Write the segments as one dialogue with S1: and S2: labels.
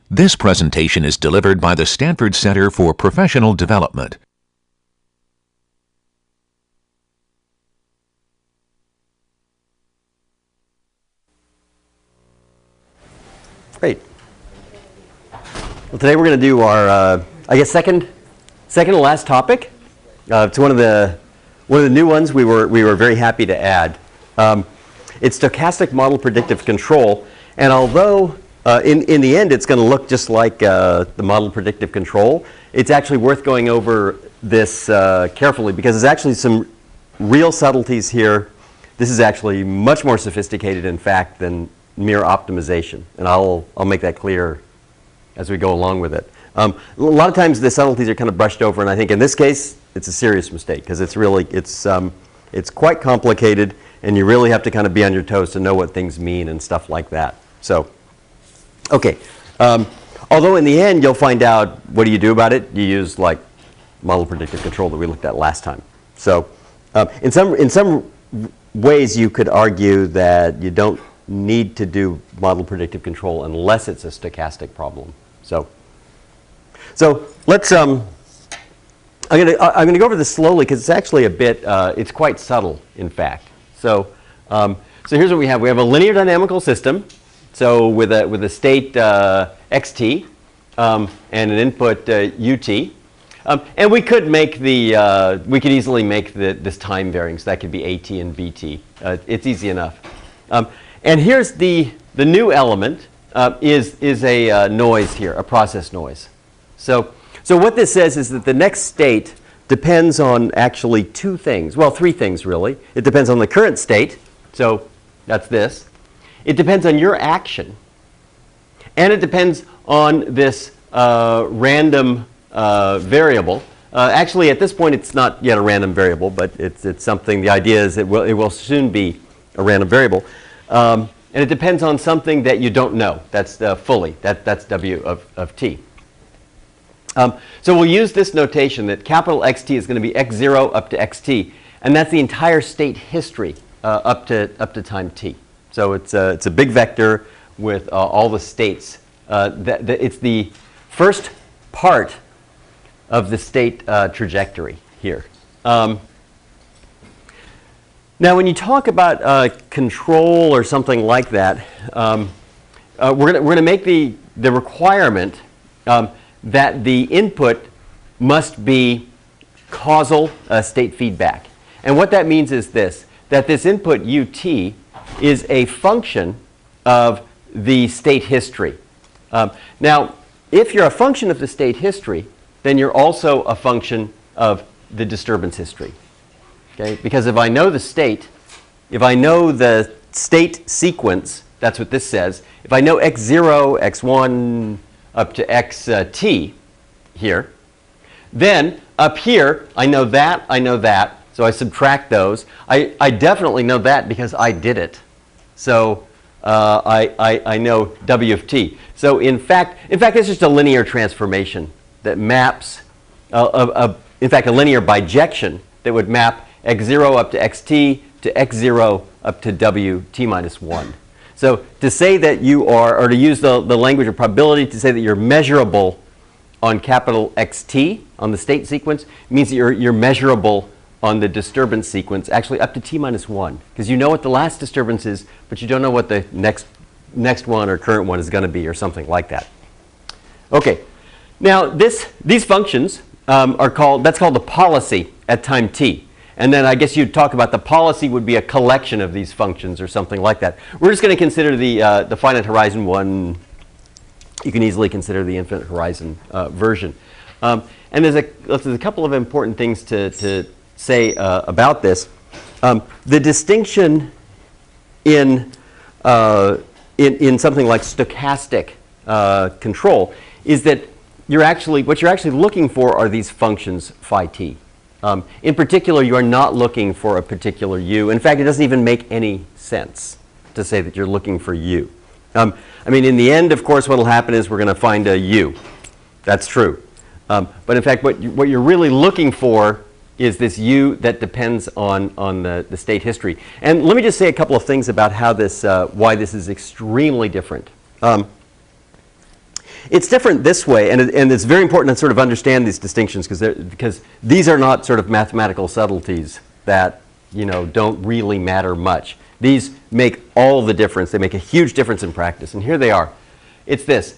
S1: This presentation is delivered by the Stanford Center for Professional Development.
S2: Great. Well, today we're going to do our, I guess, second to last topic. It's one of the new ones we were very happy to add. It's stochastic model predictive control, and although in the end it's going to look just like the model predictive control, it's actually worth going over this carefully because there's actually some real subtleties here. This is actually much more sophisticated, in fact, than mere optimization, and I'll make that clear as we go along with it. A lot of times the subtleties are kind of brushed over, and I think in this case it's a serious mistake because it's really it's quite complicated, and you really have to kind of be on your toes to know what things mean and stuff like that. So, okay. Although in the end you'll find out what do you do about it. You use like model predictive control that we looked at last time. So, in some ways you could argue that you don't need to do model predictive control unless it's a stochastic problem. So let's I'm gonna go over this slowly because it's actually a bit it's quite subtle, in fact. So here's what we have. We have a linear dynamical system. So with a state xt and an input ut, and we could make we could easily make this time varying. So that could be at and bt. It's easy enough. And here's the new element is a noise here, a process noise. So what this says is that the next state depends on actually two things. Well, three things really. It depends on the current state. So that's this. It depends on your action. And it depends on this random variable. Actually, at this point, it's not yet a random variable, but it's something. The idea is it will soon be a random variable. And it depends on something that you don't know. That's fully. That's W of t. So we'll use this notation that capital XT is going to be x0 up to xt. And that's the entire state history up to time t. So it's a big vector with all the states. It's the first part of the state trajectory here. Now, when you talk about control or something like that, we're going to make the requirement that the input must be causal state feedback. And what that means is this, that this input ut is a function of the state history. Now, if you're a function of the state history, then you're also a function of the disturbance history. Okay? Because if I know the state, if I know the state sequence, that's what this says. If I know x0, x1 up to xt here, then up here I know that, so I subtract those. I definitely know that because I did it. So I know W of t. So in fact, it's just a linear transformation that maps, in fact, a linear bijection that would map x0 up to xt to x0 up to wt minus 1. So to say that you are, or to use the language of probability to say that you're measurable on capital XT on the state sequence means that you're measurable on the disturbance sequence actually up to t minus 1. Because you know what the last disturbance is, but you don't know what the next one or current one is going to be or something like that. Okay. Now these functions that's called the policy at time t. And then I guess you'd talk about the policy would be a collection of these functions or something like that. We're just going to consider the finite horizon one. You can easily consider the infinite horizon version. And there's a couple of important things to say about this. The distinction in something like stochastic control is that what you're actually looking for are these functions phi t. In particular, you are not looking for a particular u. In fact, it doesn't even make any sense to say that you're looking for u. I mean, in the end, of course, what will happen is we're going to find a u. That's true. But in fact, what you're really looking for is this U that depends on the state history. And let me just say a couple of things about how this, why this is extremely different. It's different this way, and it's very important to sort of understand these distinctions because these are not sort of mathematical subtleties that, you know, don't really matter much. These make all the difference. They make a huge difference in practice, and here they are. It's this.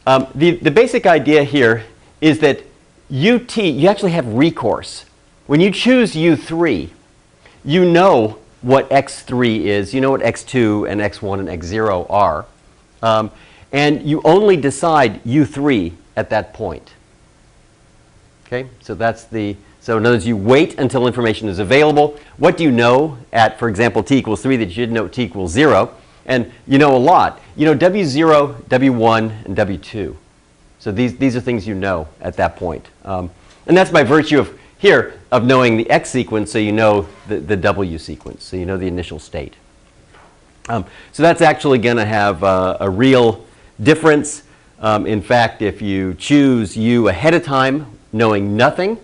S2: The basic idea here is that UT, you actually have recourse. When you choose U3, you know what X3 is, you know what X2 and X1 and X0 are, and you only decide U3 at that point. Okay, so that's so in other words, you wait until information is available. What do you know at, for example, t equals 3 that you didn't know at t equals 0? And you know a lot. You know W0, W1, and W2. So these are things you know at that point. And that's by virtue of here of knowing the X sequence, so you know the W sequence, so you know the initial state. So that's actually going to have a real difference. In fact, if you choose U ahead of time, knowing nothing,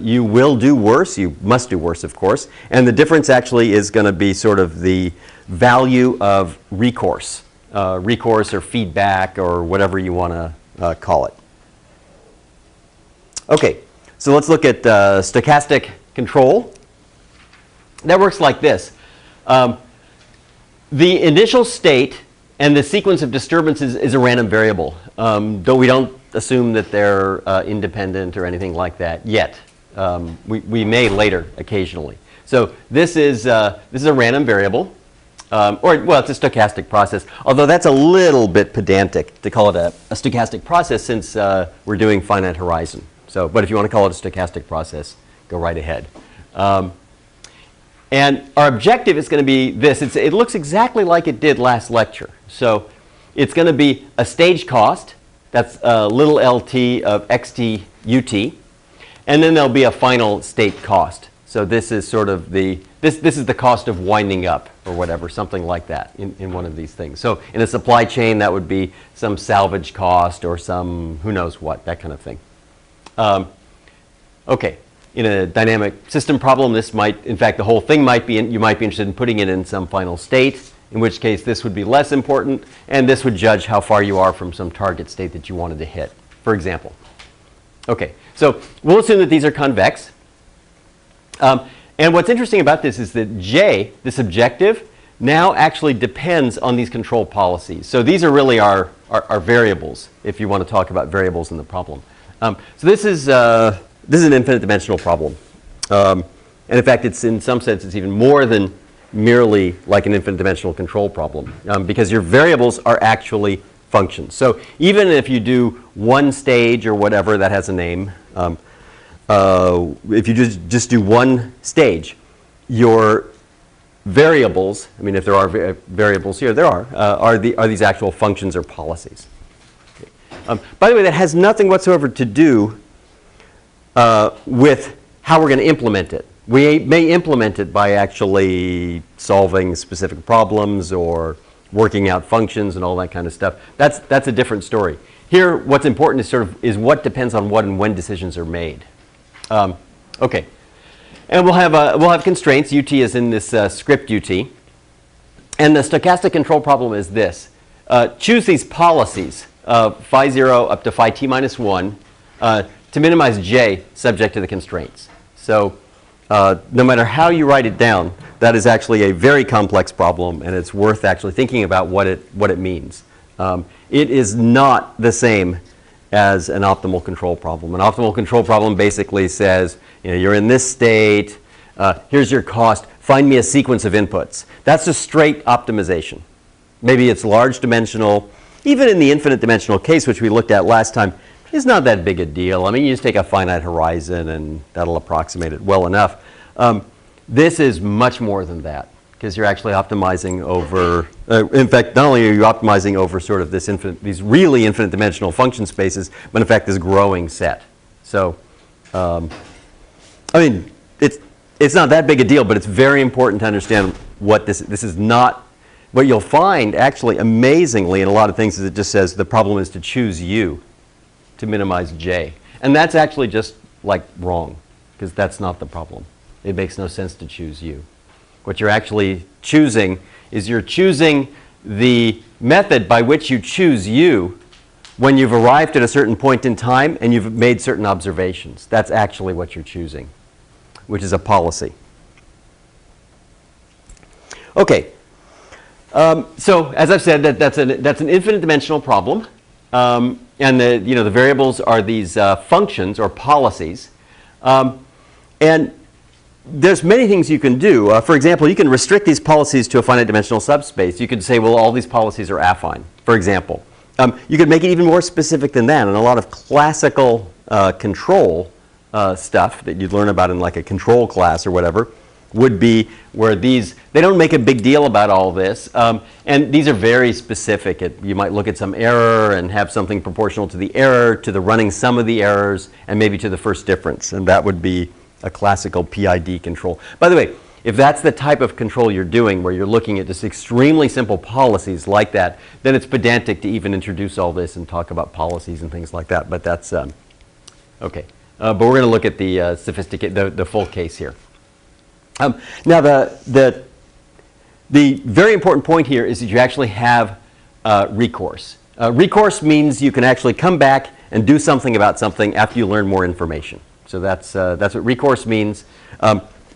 S2: you will do worse. You must do worse, of course. And the difference actually is going to be sort of the value of recourse, or feedback or whatever you want to call it. Okay, so let's look at stochastic control. That works like this. The initial state and the sequence of disturbances is a random variable. Though we don't assume that they're independent or anything like that yet. We may later occasionally. So this is a random variable. Well, it's a stochastic process, although that's a little bit pedantic to call it a stochastic process since we're doing finite horizon. So, but if you want to call it a stochastic process, go right ahead. And our objective is going to be this. It looks exactly like it did last lecture. So it's going to be a stage cost, that's little lt of xt ut, and then there'll be a final state cost. So this is sort of this is the cost of winding up or whatever, something like that in one of these things. So in a supply chain, that would be some salvage cost or some who knows what, that kind of thing. Okay, in a dynamic system problem, this might, in fact, the whole thing might be, you might be interested in putting it in some final state, in which case this would be less important, and this would judge how far you are from some target state that you wanted to hit, for example. Okay, so we'll assume that these are convex. And what's interesting about this is that J, this objective, now actually depends on these control policies. So these are really our variables, if you want to talk about variables in the problem. So this is an infinite dimensional problem. And in fact, it's in some sense, it's even more than merely like an infinite dimensional control problem because your variables are actually functions. So even if you do one stage or whatever that has a name, if you just do one stage, your variables, I mean, if there are variables here, there are these actual functions or policies. Okay. By the way, that has nothing whatsoever to do with how we're going to implement it. We may implement it by actually solving specific problems or working out functions and all that kind of stuff. That's a different story. Here, what's important is what depends on what and when decisions are made. Okay, and we'll have constraints. UT is in this script UT, and the stochastic control problem is this: choose these policies, phi 0 up to phi t minus 1, to minimize j subject to the constraints. So no matter how you write it down, that is actually a very complex problem, and it's worth actually thinking about what it means. It is not the same as an optimal control problem. An optimal control problem basically says, you know, you're in this state, here's your cost, find me a sequence of inputs. That's a straight optimization. Maybe it's large dimensional. Even in the infinite dimensional case, which we looked at last time, it's not that big a deal. I mean, you just take a finite horizon and that'll approximate it well enough. This is much more than that because you're actually optimizing over, in fact, not only are you optimizing over sort of these really infinite dimensional function spaces, but in fact this growing set. So, I mean, it's not that big a deal, but it's very important to understand what this is not. What you'll find actually amazingly in a lot of things is it just says the problem is to choose U to minimize J. And that's actually just like wrong. because that's not the problem. It makes no sense to choose u. What you're actually choosing is you're choosing the method by which you choose u when you've arrived at a certain point in time and you've made certain observations. That's actually what you're choosing, which is a policy. Okay. So as I've said, that's an infinite dimensional problem. And the variables are these functions or policies. And there's many things you can do. For example, you can restrict these policies to a finite dimensional subspace. You could say, well, all these policies are affine, for example. You could make it even more specific than that. And a lot of classical control stuff that you'd learn about in like a control class or whatever would be where they don't make a big deal about all this. And these are very specific. You might look at some error and have something proportional to the error, to the running sum of the errors, and maybe to the first difference. And that would be a classical PID control. By the way, if that's the type of control you're doing, where you're looking at just extremely simple policies like that, then it's pedantic to even introduce all this and talk about policies and things like that. But that's okay. But we're going to look at the full case here. Now, the very important point here is that you actually have recourse. Recourse means you can actually come back and do something about something after you learn more information. So that's what recourse means.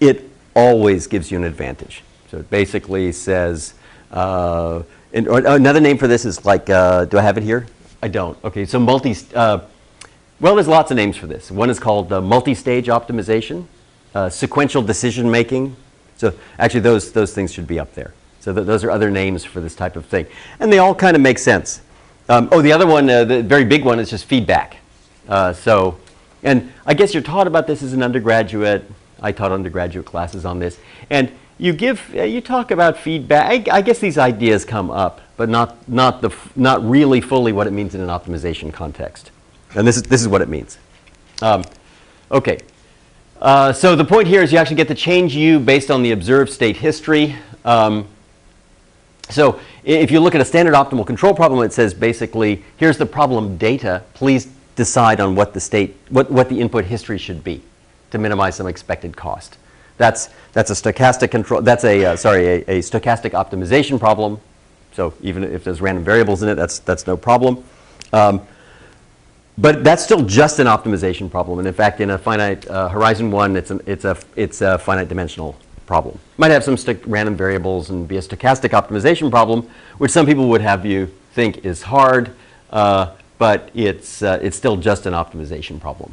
S2: It always gives you an advantage. So it basically says, another name for this is like, do I have it here? I don't. Okay, so well, there's lots of names for this. One is called multi-stage optimization, sequential decision making. So actually those things should be up there. So those are other names for this type of thing. And they all kind of make sense. The other one, the very big one, is just feedback. And I guess you're taught about this as an undergraduate. I taught undergraduate classes on this. And you talk about feedback. I guess these ideas come up, but not really fully what it means in an optimization context. And this is what it means. Okay. So the point here is you actually get to change u based on the observed state history. So if you look at a standard optimal control problem, it says basically, here's the problem data. Please decide on what the input history should be to minimize some expected cost. That's a stochastic control. That's a stochastic optimization problem. So even if there's random variables in it, that's no problem. But that's still just an optimization problem. And in fact, in a finite horizon 1, it's a finite dimensional problem. Might have some random variables and be a stochastic optimization problem, which some people would have you think is hard. But it's still just an optimization problem.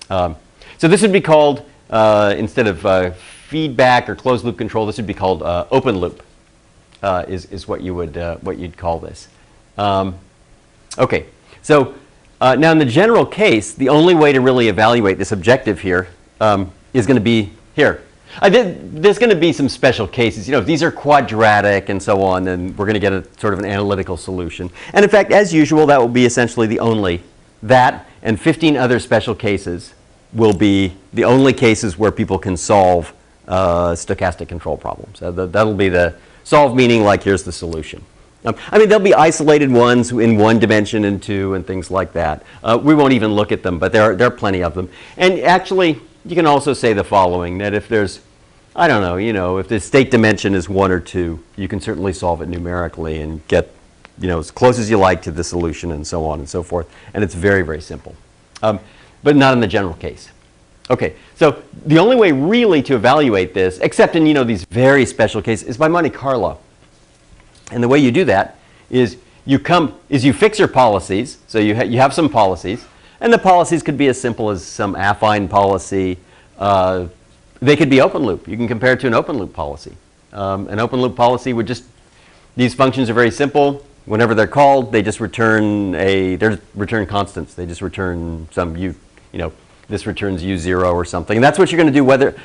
S2: So this would be called, instead of feedback or closed loop control, this would be called open loop. Is what you'd call this. Okay, so now in the general case, the only way to really evaluate this objective here is going to be here. There's going to be some special cases. If these are quadratic and so on, then we're going to get a sort of an analytical solution. And in fact, as usual, that will be essentially that and 15 other special cases will be the only cases where people can solve stochastic control problems. That'll be the solve, meaning like here's the solution. I mean, there'll be isolated ones in 1 dimension and 2 and things like that. We won't even look at them, but there are plenty of them. And actually, you can also say the following, that if there's, I don't know, if the state dimension is 1 or 2, you can certainly solve it numerically and get, as close as you like to the solution and so on and so forth. And it's very, very simple. But not in the general case. Okay, so the only way really to evaluate this, except in, these very special cases, is by Monte Carlo. And the way you do that is you fix your policies. So you have some policies. And the policies could be as simple as some affine policy. They could be open loop. You can compare it to an open loop policy. An open loop policy would these functions are very simple. Whenever they're called, they just return they're return constants. They just return some this returns u0 or something. And that's what you're going to do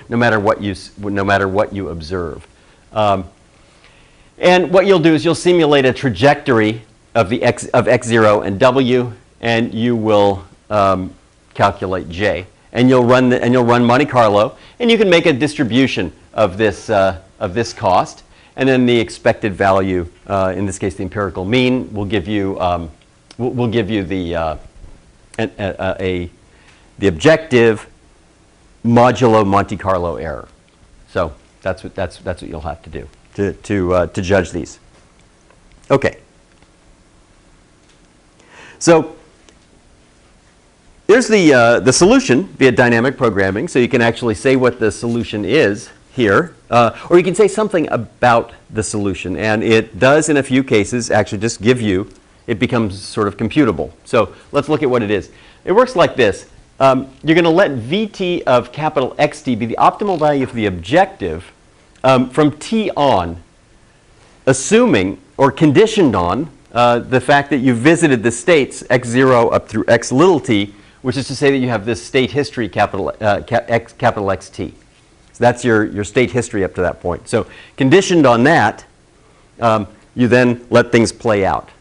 S2: no matter what you observe. And what you'll do is you'll simulate a trajectory of x0 and w, and you will calculate j, and you'll run Monte Carlo, and you can make a distribution of this cost, and then the expected value, in this case the empirical mean, will give you the objective modulo Monte Carlo error. So that's what you'll have to do to judge these. Okay. So here's the solution via dynamic programming. So you can actually say what the solution is here, or you can say something about the solution. And it does, in a few cases, actually just give you, it becomes sort of computable. So let's look at what it is. It works like this. You're going to let Vt of capital Xt be the optimal value for the objective from t on, assuming or conditioned on the fact that you visited the states x0 up through x little t, which is to say that you have this state history capital Xt. So that's your state history up to that point. So conditioned on that, you then let things play out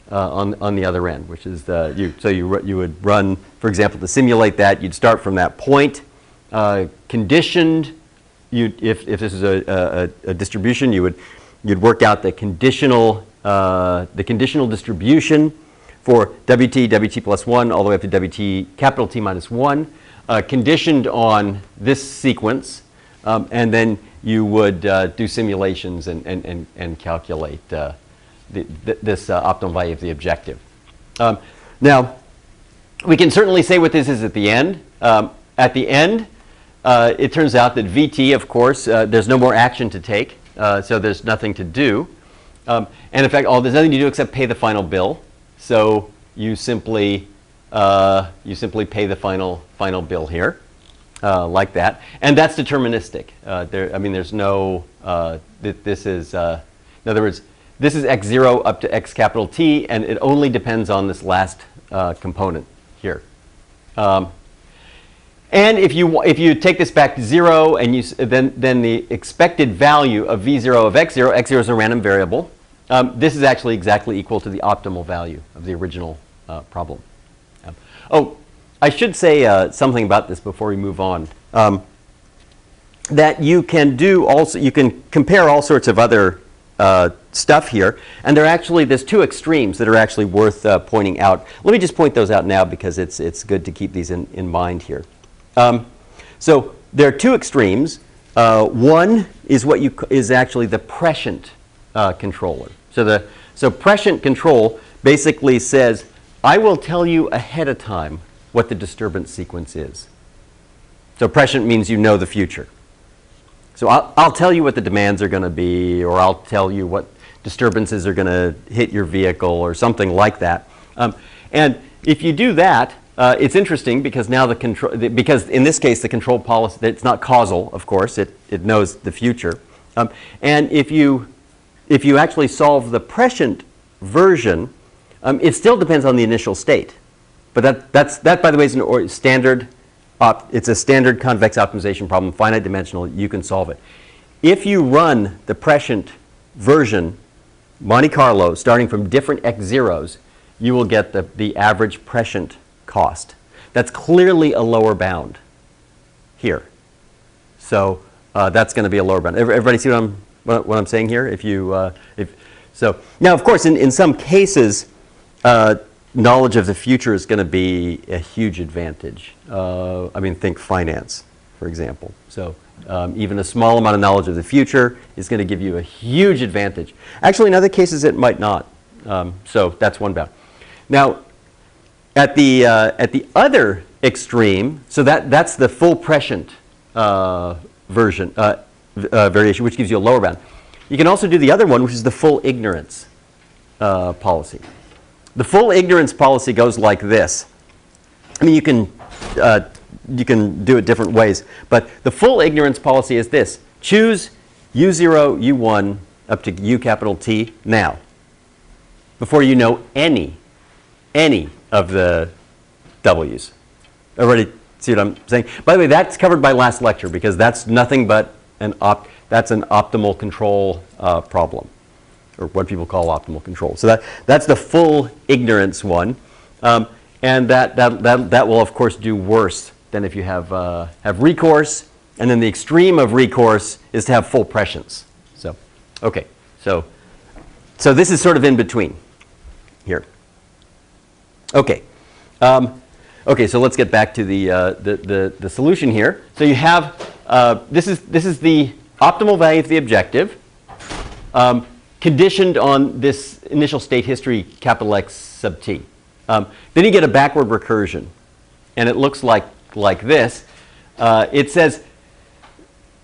S2: on the other end, which is you would run, for example, to simulate that, you'd start from that point. Conditioned, if this is a distribution, you'd work out the conditional distribution for Wt plus 1 all the way up to Wt capital T minus 1, conditioned on this sequence, and then you would do simulations and calculate this optimal value of the objective. Now, we can certainly say what this is at the end. At the end, it turns out that Vt, of course, there's no more action to take, so there's nothing to do. And in fact, there's nothing to do except pay the final bill. So you simply pay the final bill here, like that, and that's deterministic. There's no. This is, in other words, this is x0 up to x capital T, and it only depends on this last component here. And if you take this back to 0, and then the expected value of v0 of x0 is a random variable. This is actually exactly equal to the optimal value of the original problem. Oh, I should say something about this before we move on. That you can compare all sorts of other stuff here, and there's two extremes that are actually worth pointing out. Let me just point those out now because it's good to keep these in mind here. So there are two extremes. One is is actually the prescient controller. So prescient control basically says, I will tell you ahead of time what the disturbance sequence is. So prescient means you know the future. So I'll tell you what the demands are going to be, or I'll tell you what disturbances are going to hit your vehicle, or something like that. And if you do that, it's interesting because now because in this case the control policy, it's not causal, of course, it knows the future. And if you actually solve the prescient version, it still depends on the initial state. But that by the way is a standard. It's a standard convex optimization problem, finite dimensional. You can solve it. If you run the prescient version, Monte Carlo, starting from different x0s, you will get the average prescient cost. That's clearly a lower bound here. So that's going to be a lower bound. Everybody see what I'm saying here? So now, of course, in some cases, knowledge of the future is going to be a huge advantage. Think finance, for example. So even a small amount of knowledge of the future is going to give you a huge advantage. Actually, in other cases, it might not. So that's one bound. Now, at the other extreme, so that's the full prescient variation, which gives you a lower bound. You can also do the other one, which is the full ignorance policy. The full ignorance policy goes like this. You can do it different ways, but the full ignorance policy is this: choose u0, u1 up to u capital T now, before you know any of the w's. Everybody see what I'm saying? By the way, that's covered by last lecture because that's nothing but that's an optimal control problem, or what people call optimal control. So that's the full ignorance one, and that will of course do worse than if you have recourse, and then the extreme of recourse is to have full prescience. So okay, so this is sort of in between here. Okay, Okay, so let's get back to the solution here. So you have, this is the optimal value of the objective, conditioned on this initial state history, capital X sub t. Then you get a backward recursion, and it looks like this. It says,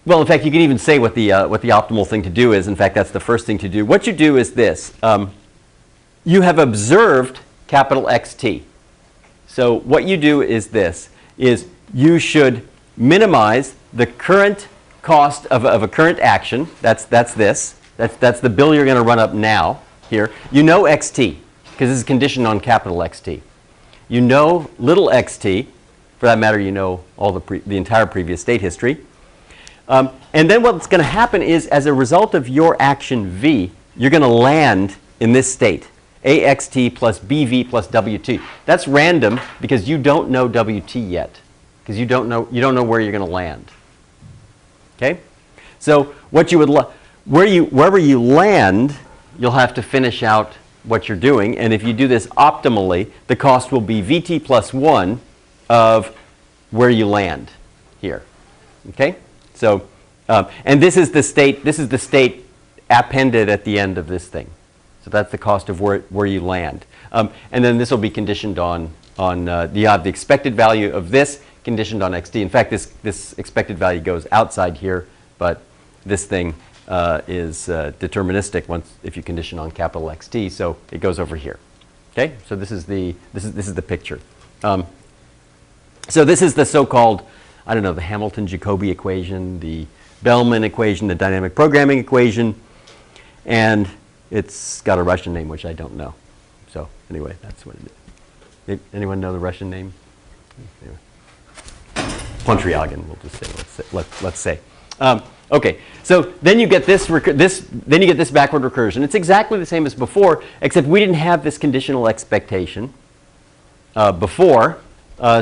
S2: well, in fact, you can even say what the optimal thing to do is. In fact, that's the first thing to do. What you do is this. You have observed capital XT. So what you do is this, is you should minimize the current cost of a current action. That's this. That's the bill you're going to run up now here. You know XT, because this is conditioned on capital XT. You know little xt. For that matter, you know all the entire previous state history. And then what's going to happen is, as a result of your action V, you're going to land in this state, AXT plus BV plus WT. That's random because you don't know WT yet, because you don't know where you're going to land. Okay? So what you would wherever you land, you'll have to finish out what you're doing. And if you do this optimally, the cost will be VT plus 1 of where you land here. Okay? So, and this is the state appended at the end of this thing. So that's the cost of where you land. And then this will be conditioned on the expected value of this conditioned on XT. In fact, this expected value goes outside here, but this thing is deterministic if you condition on capital XT. So it goes over here. Okay. So this is the picture. So this is the so-called, I don't know, the Hamilton-Jacobi equation, the Bellman equation, the dynamic programming equation, and it's got a Russian name, which I don't know. So anyway, that's what it is. Anyone know the Russian name? Anyway. Pontryagin, we'll just say. Let's say. Okay, so then you get this backward recursion. It's exactly the same as before, except we didn't have this conditional expectation before.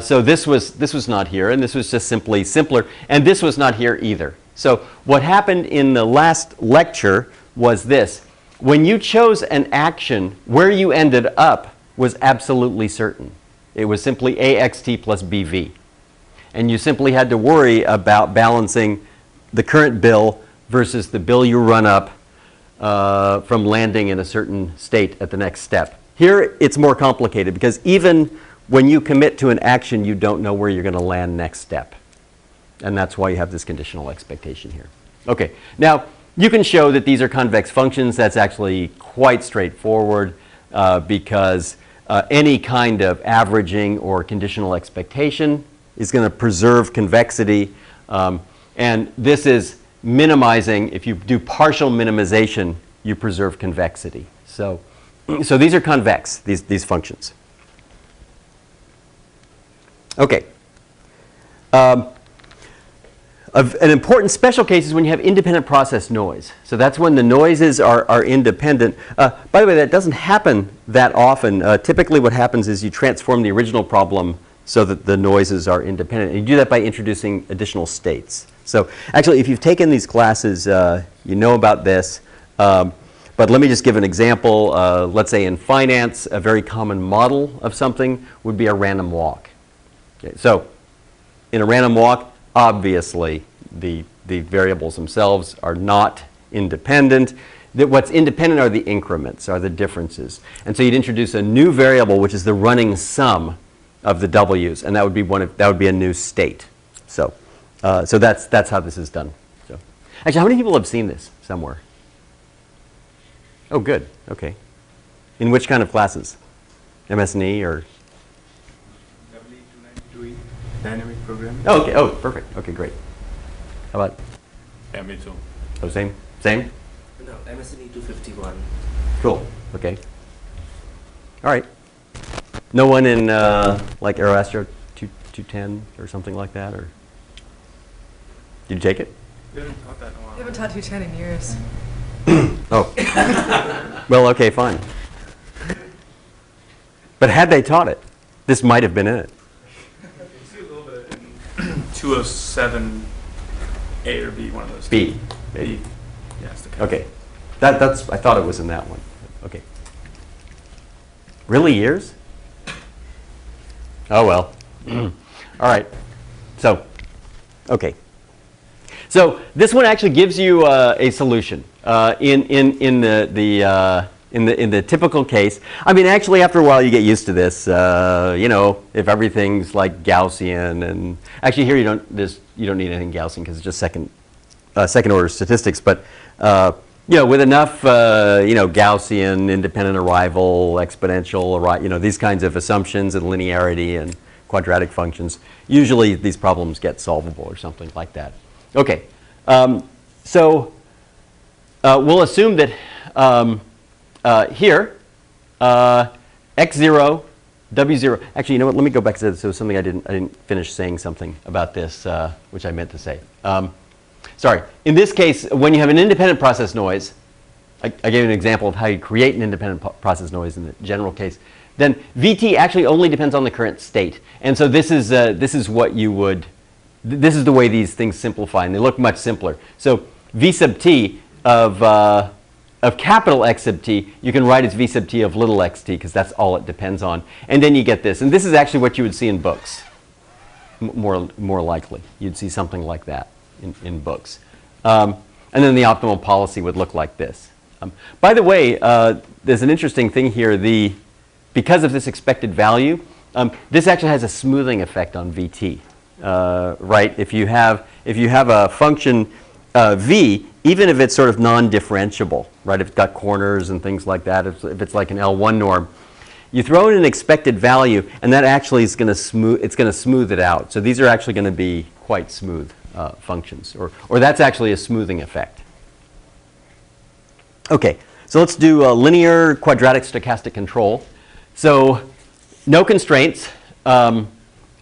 S2: So this was not here, and this was just simply simpler, and this was not here either. So what happened in the last lecture was this. When you chose an action, where you ended up was absolutely certain. It was simply AXT plus BV. And you simply had to worry about balancing the current bill versus the bill you run up from landing in a certain state at the next step. Here it's more complicated because even when you commit to an action, you don't know where you're going to land next step. And that's why you have this conditional expectation here. Okay, now you can show that these are convex functions. That's actually quite straightforward because any kind of averaging or conditional expectation is going to preserve convexity. And this is minimizing. If you do partial minimization, you preserve convexity. So these are convex, these functions. Okay. An important special case is when you have independent process noise. So that's when the noises are independent. By the way, that doesn't happen that often. Typically what happens is you transform the original problem so that the noises are independent. And you do that by introducing additional states. So actually, if you've taken these classes, you know about this. But let me just give an example. Let's say in finance, a very common model of something would be a random walk. Okay, so in a random walk, obviously, the variables themselves are not independent. What's independent are the increments, are the differences. And so you'd introduce a new variable, which is the running sum of the W's, and that would be a new state. So that's how this is done. So actually, how many people have seen this somewhere? Oh, good. Okay. In which kind of classes? MS&E or?
S3: Dynamic programming.
S2: Oh, okay. Oh, perfect. Okay, great. How about?
S3: Yeah, me too.
S2: Oh, same? Same?
S4: No, MS&E 251.
S2: Cool. Okay. All right. No one in like Aeroastro 210 or something like that, or did you take it?
S3: We haven't taught that in a while.
S5: We haven't taught 210 in years.
S2: Oh. Well, okay, fine. But had they taught it, this might have been in it.
S3: 207 A or B, one of those.
S2: B.
S3: B. Yes.
S2: Okay. That's. I thought it was in that one. Okay. Really, years? Oh well. All right. So, okay. So this one actually gives you a solution in the typical case. I mean, actually, after a while, you get used to this. You know, if everything's like Gaussian, and actually here you don't need anything Gaussian because it's just second order statistics. But you know, with enough you know, Gaussian, independent arrival, exponential, you know, these kinds of assumptions and linearity and quadratic functions, usually these problems get solvable or something like that. Okay, so we'll assume that here, x0, w0. Actually, you know what? Let me go back to this. There was something I didn't finish saying something about this, which I meant to say. Sorry. In this case, when you have an independent process noise, I gave you an example of how you create an independent process noise in the general case. Then VT actually only depends on the current state, and so this is what you would. This is the way these things simplify, and they look much simpler. So V sub t of capital X sub t, you can write as V sub t of little x t, because that's all it depends on. And then you get this. And this is actually what you would see in books, more likely. You'd see something like that in books. And then the optimal policy would look like this. By the way, there's an interesting thing here. Because of this expected value, this actually has a smoothing effect on VT. Right? If you have a function v, even if it's sort of non-differentiable, right? If it's got corners and things like that, if it's like an L1 norm, you throw in an expected value, and that actually is going to smooth it out. So these are actually going to be quite smooth functions, or that's actually a smoothing effect. Okay, so let's do a linear quadratic stochastic control. So no constraints.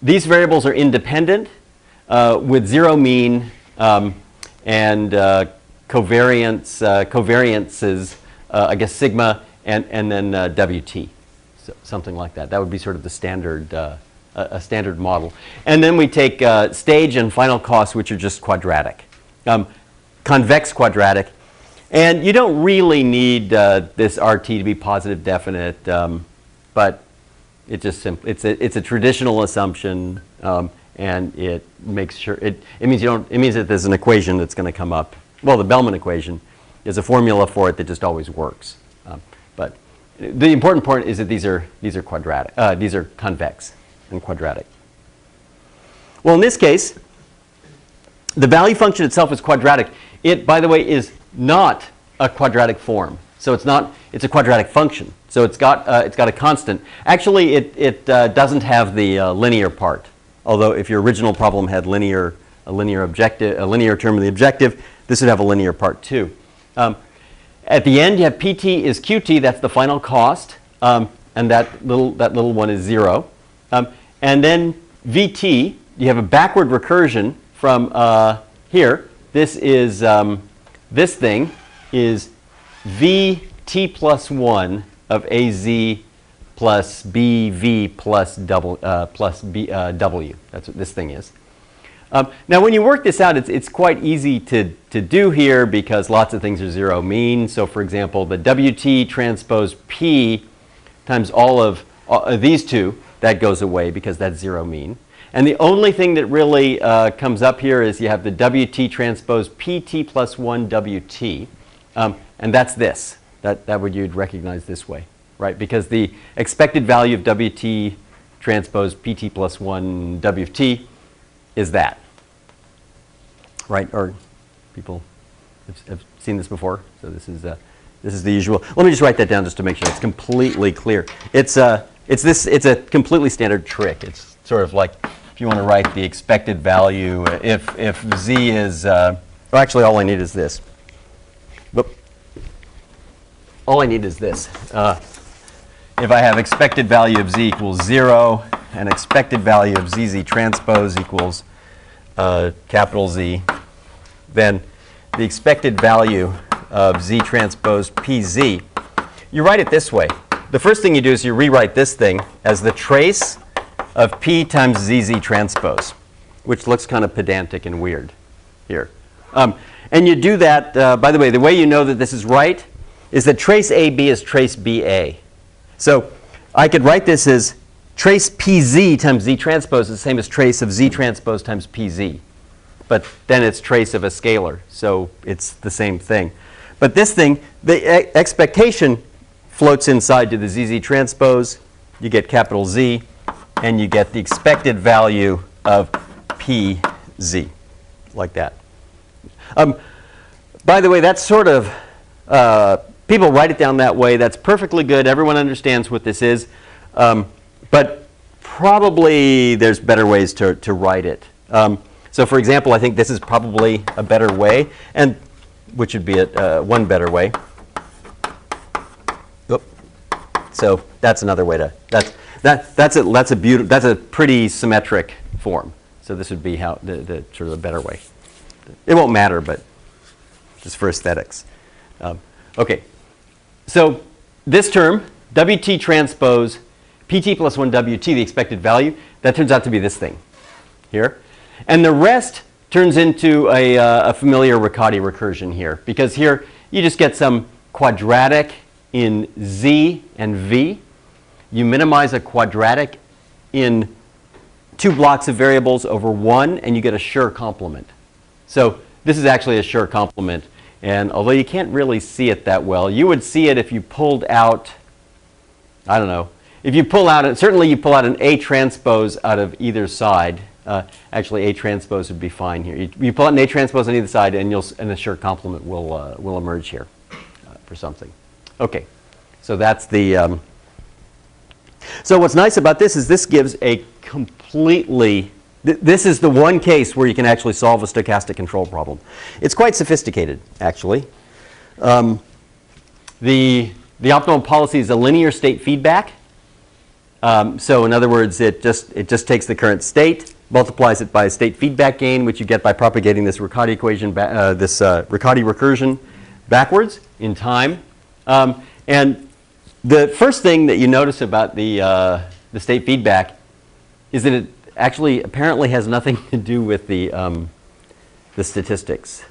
S2: These variables are independent with zero mean and covariances, I guess sigma, and then WT, so something like that. That would be sort of the standard, a standard model. And then we take stage and final costs, which are just quadratic, convex quadratic. And you don't really need this RT to be positive definite, but it's just simple. It's a traditional assumption, and it makes sure it means you don't. It means that there's an equation that's going to come up. Well, the Bellman equation is a formula for it that just always works. But the important part is that these are quadratic. These are convex and quadratic. Well, in this case, the value function itself is quadratic. It, by the way, is not a quadratic form. So it's not. It's a quadratic function. So it's got a constant. Actually, it doesn't have the linear part. Although if your original problem had a linear term in the objective, this would have a linear part too. At the end, you have PT is QT. That's the final cost, and that little one is 0. And then VT, you have a backward recursion from here. This is this thing is VT plus 1 of AZ plus BV plus W. That's what this thing is. Now, when you work this out, it's quite easy to do here because lots of things are zero mean. So, for example, the WT transpose P times all of these two, that goes away because that's zero mean. And the only thing that really comes up here is you have the WT transpose PT plus 1 WT. And that's this. That would you'd recognize this way, right? Because the expected value of WT transpose PT plus 1 WT is that, right? Or people have seen this before, so this is the usual. Let me just write that down just to make sure it's completely clear. It's a completely standard trick. It's sort of like if you want to write the expected value, if Z is, well, actually all I need is this. All I need is this. If I have expected value of Z equals 0 and expected value of ZZ transpose equals capital Z, then the expected value of Z transpose PZ, you write it this way. The first thing you do is you rewrite this thing as the trace of P times ZZ transpose, which looks kind of pedantic and weird here. And you do that, by the way, the way you know that this is right is that trace AB is trace BA. So I could write this as trace PZ times Z transpose is the same as trace of Z transpose times PZ. But then it's trace of a scalar, so it's the same thing. But this thing, the expectation floats inside to the ZZ transpose. You get capital Z, and you get the expected value of PZ, like that. By the way, that's sort of, people write it down that way. That's perfectly good. Everyone understands what this is. But probably there's better ways to write it. So for example, I think this is probably a better way, and which would be one better way. Oop. So that's another way to, that's a pretty symmetric form. So this would be how the sort of a better way. It won't matter, but just for aesthetics. Okay. So this term, WT transpose PT plus 1 WT, the expected value, that turns out to be this thing here. And the rest turns into a familiar Riccati recursion here, because here you just get some quadratic in Z and V. You minimize a quadratic in 2 blocks of variables over 1, and you get a Schur complement. So this is actually a Schur complement. And although you can't really see it that well, you would see it if you pulled out, I don't know, if you pull out, certainly you pull out an A transpose out of either side. Actually, A transpose would be fine here. You pull out an A transpose on either side, and a Schur complement will emerge here for something. Okay, so that's the. So what's nice about this is this gives a completely. This is the one case where you can actually solve a stochastic control problem. It's quite sophisticated, actually. The optimal policy is a linear state feedback. So in other words, it just takes the current state, multiplies it by a state feedback gain, which you get by propagating this Riccati equation, Riccati recursion backwards in time. And the first thing that you notice about the state feedback is that it actually apparently has nothing to do with the statistics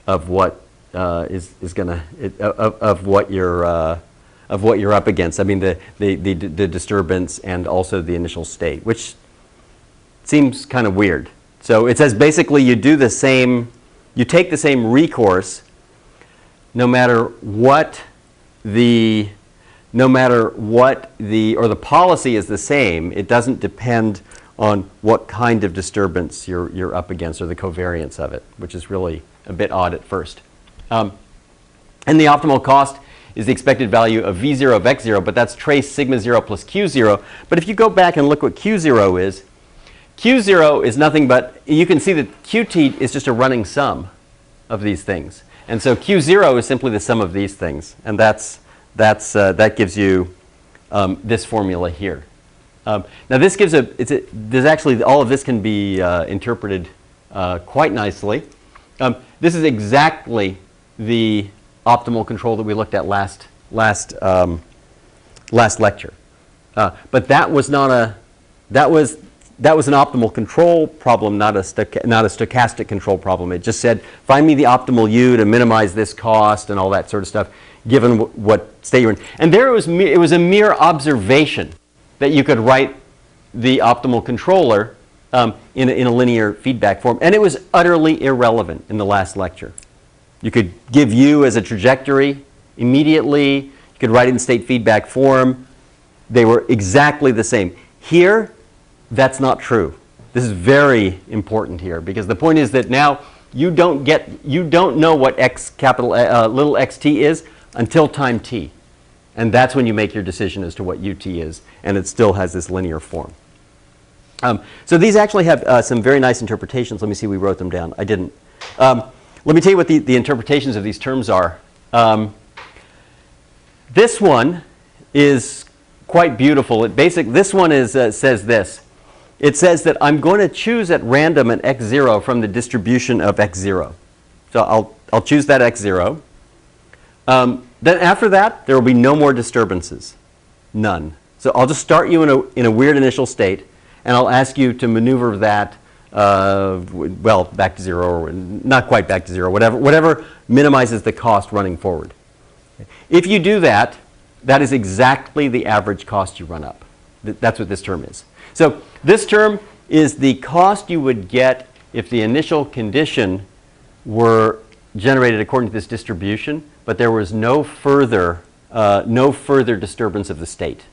S2: of what is going to of what you're up against. I mean the disturbance and also the initial state, which seems kind of weird. So it says basically you take the same recourse no matter what the policy is the same. It doesn't depend on what kind of disturbance you're up against or the covariance of it, which is really a bit odd at first. And the optimal cost is the expected value of V0 of X0, but that's trace sigma 0 plus Q0. But if you go back and look what Q0 is nothing but, you can see that Qt is just a running sum of these things. And so Q0 is simply the sum of these things. And that gives you this formula here. Now this gives there's actually, all of this can be interpreted quite nicely. This is exactly the optimal control that we looked at last lecture. But that was not that was an optimal control problem, not a stochastic control problem. It just said, find me the optimal U to minimize this cost and all that sort of stuff, given what state you're in. And there it was a mere observation that you could write the optimal controller in a linear feedback form. And it was utterly irrelevant in the last lecture. You could give U as a trajectory immediately. You could write it in state feedback form. They were exactly the same. Here, that's not true. This is very important here, because the point is that now you don't know what little xt is until time t. And that's when you make your decision as to what ut is, and it still has this linear form. So these actually have some very nice interpretations. Let me see, we wrote them down. I didn't. Let me tell you what the interpretations of these terms are. This one is quite beautiful. This one says this. It says that I'm going to choose at random an x0 from the distribution of x0. So I'll choose that x0. Then after that, there will be no more disturbances. None. So I'll just start you in a weird initial state, and I'll ask you to maneuver that, well, back to 0, or not quite back to 0, whatever minimizes the cost running forward. If you do that, that is exactly the average cost you run up. That's what this term is. So this term is the cost you would get if the initial condition were generated according to this distribution, but there was no further disturbance of the state.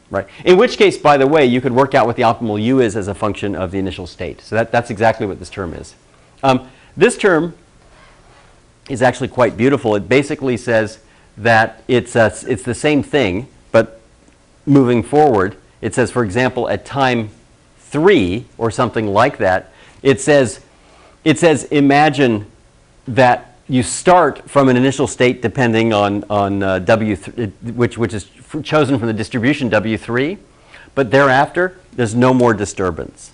S2: Right? In which case, by the way, you could work out what the optimal u is as a function of the initial state. So that's exactly what this term is. This term is actually quite beautiful. It basically says that it's the same thing, but moving forward. It says, for example, at time 3 or something like that, it says imagine that you start from an initial state depending on W3, which is chosen from the distribution W3, but thereafter there's no more disturbance.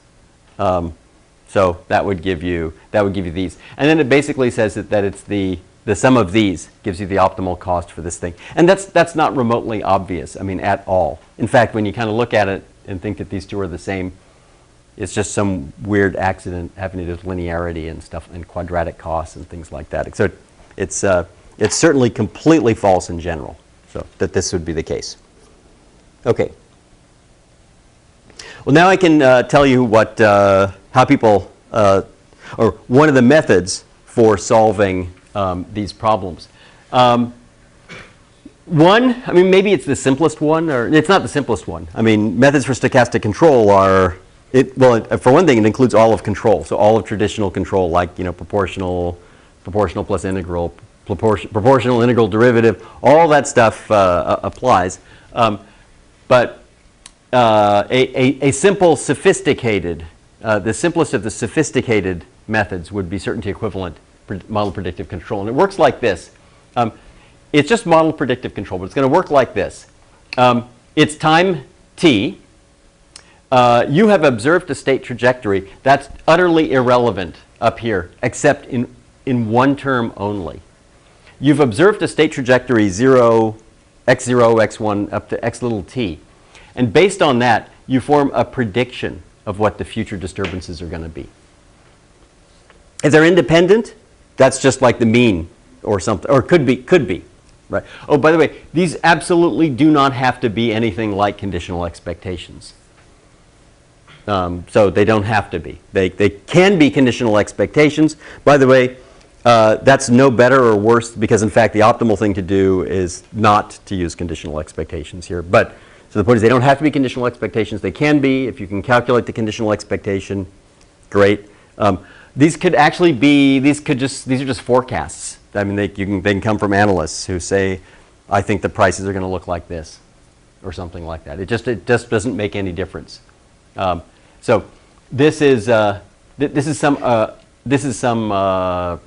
S2: So that would give you these, and then it basically says that it's the sum of these gives you the optimal cost for this thing, and that's not remotely obvious. I mean, at all. In fact, when you kind of look at it and think that these two are the same, it's just some weird accident having to do with linearity and stuff and quadratic costs and things like that. So it's certainly completely false in general. So that this would be the case. Okay. Well, now I can tell you what how people or one of the methods for solving these problems. One, I mean, maybe it's the simplest one, or it's not the simplest one. I mean, methods for stochastic control are, for one thing, it includes all of control. So all of traditional control, like, proportional plus integral, proportional integral derivative, all that stuff applies. But a simple sophisticated, the simplest of the sophisticated methods would be certainty equivalent model predictive control. And it works like this. It's just model predictive control, but it's going to work like this. It's time t. You have observed a state trajectory that's utterly irrelevant up here, except in one term only. You've observed a state trajectory 0, x0, x1, up to x little t. And based on that, you form a prediction of what the future disturbances are going to be. If they're independent, that's just like the mean or something, or could be. Right. Oh, by the way, these absolutely do not have to be anything like conditional expectations. So they don't have to be. They can be conditional expectations. By the way, that's no better or worse because, in fact, the optimal thing to do is not to use conditional expectations here. But so the point is they don't have to be conditional expectations. They can be. If you can calculate the conditional expectation, great. These could actually be, these are just forecasts. I mean, they can come from analysts who say, I think the prices are going to look like this or something like that. It just doesn't make any difference. So this is some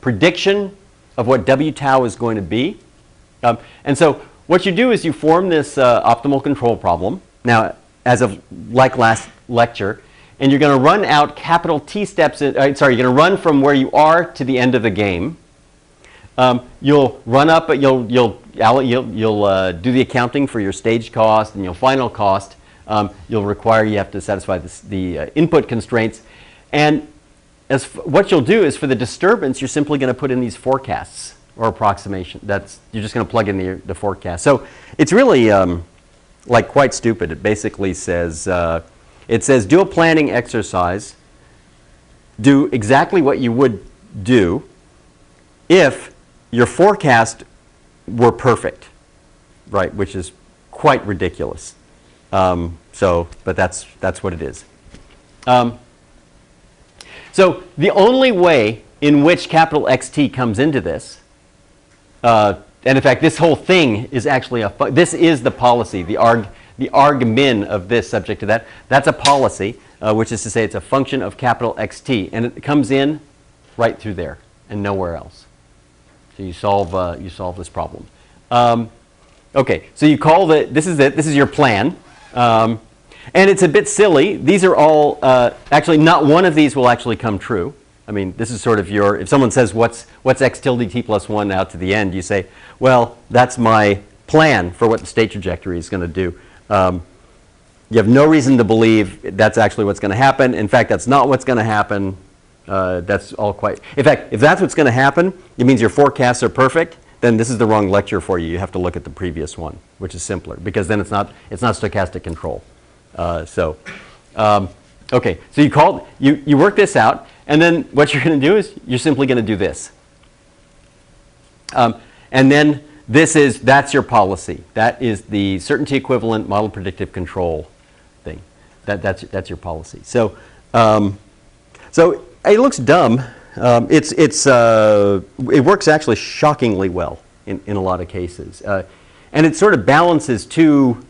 S2: prediction of what W tau is going to be. And so what you do is you form this optimal control problem. Now, as of like last lecture, and you're going to run out capital T steps. You're going to run from where you are to the end of the game. You'll run up, but you'll do the accounting for your stage cost and your final cost. You have to satisfy the input constraints. And what you'll do is for the disturbance, you're simply going to put in these forecasts or approximation. You're just going to plug in the forecast. So it's really like quite stupid. It basically says, do a planning exercise. Do exactly what you would do if your forecast were perfect, right? Which is quite ridiculous. But that's what it is. So the only way in which capital XT comes into this, and in fact this whole thing is actually this is the policy, the arg min of this subject to that. That's a policy, which is to say it's a function of capital XT, and it comes in right through there and nowhere else. So you solve this problem. Okay, so you call this is your plan. And it's a bit silly. These are all, actually not one of these will actually come true. I mean, this is sort of if someone says what's x tilde t plus 1 out to the end, you say, well, that's my plan for what the state trajectory is going to do. You have no reason to believe that's actually what's going to happen. In fact, that's not what's going to happen. That's all quite, in fact, if that's what's going to happen, it means your forecasts are perfect. Then this is the wrong lecture for you. You have to look at the previous one, which is simpler, because then it's not stochastic control. Okay, so you work this out, and then what you're going to do is you're simply going to do this. And then that's your policy. That is the certainty equivalent model predictive control thing. That's your policy. So it looks dumb. It works actually shockingly well in a lot of cases, and it sort of balances two.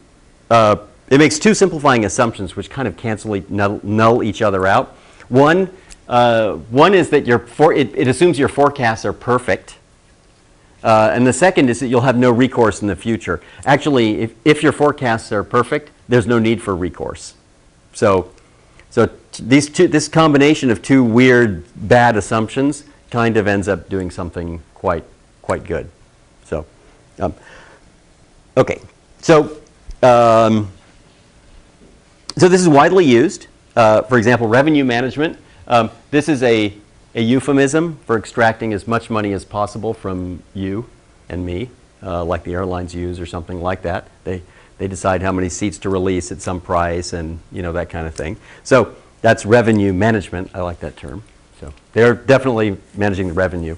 S2: It makes two simplifying assumptions which kind of null each other out. One is that it assumes your forecasts are perfect. And the second is that you'll have no recourse in the future. Actually, if your forecasts are perfect, there's no need for recourse. So this combination of two weird, bad assumptions kind of ends up doing something quite good. So, okay. So this is widely used. For example, revenue management. This is a euphemism for extracting as much money as possible from you and me, like the airlines use or something like that. They decide how many seats to release at some price and that kind of thing. So that's revenue management. I like that term. So they're definitely managing the revenue.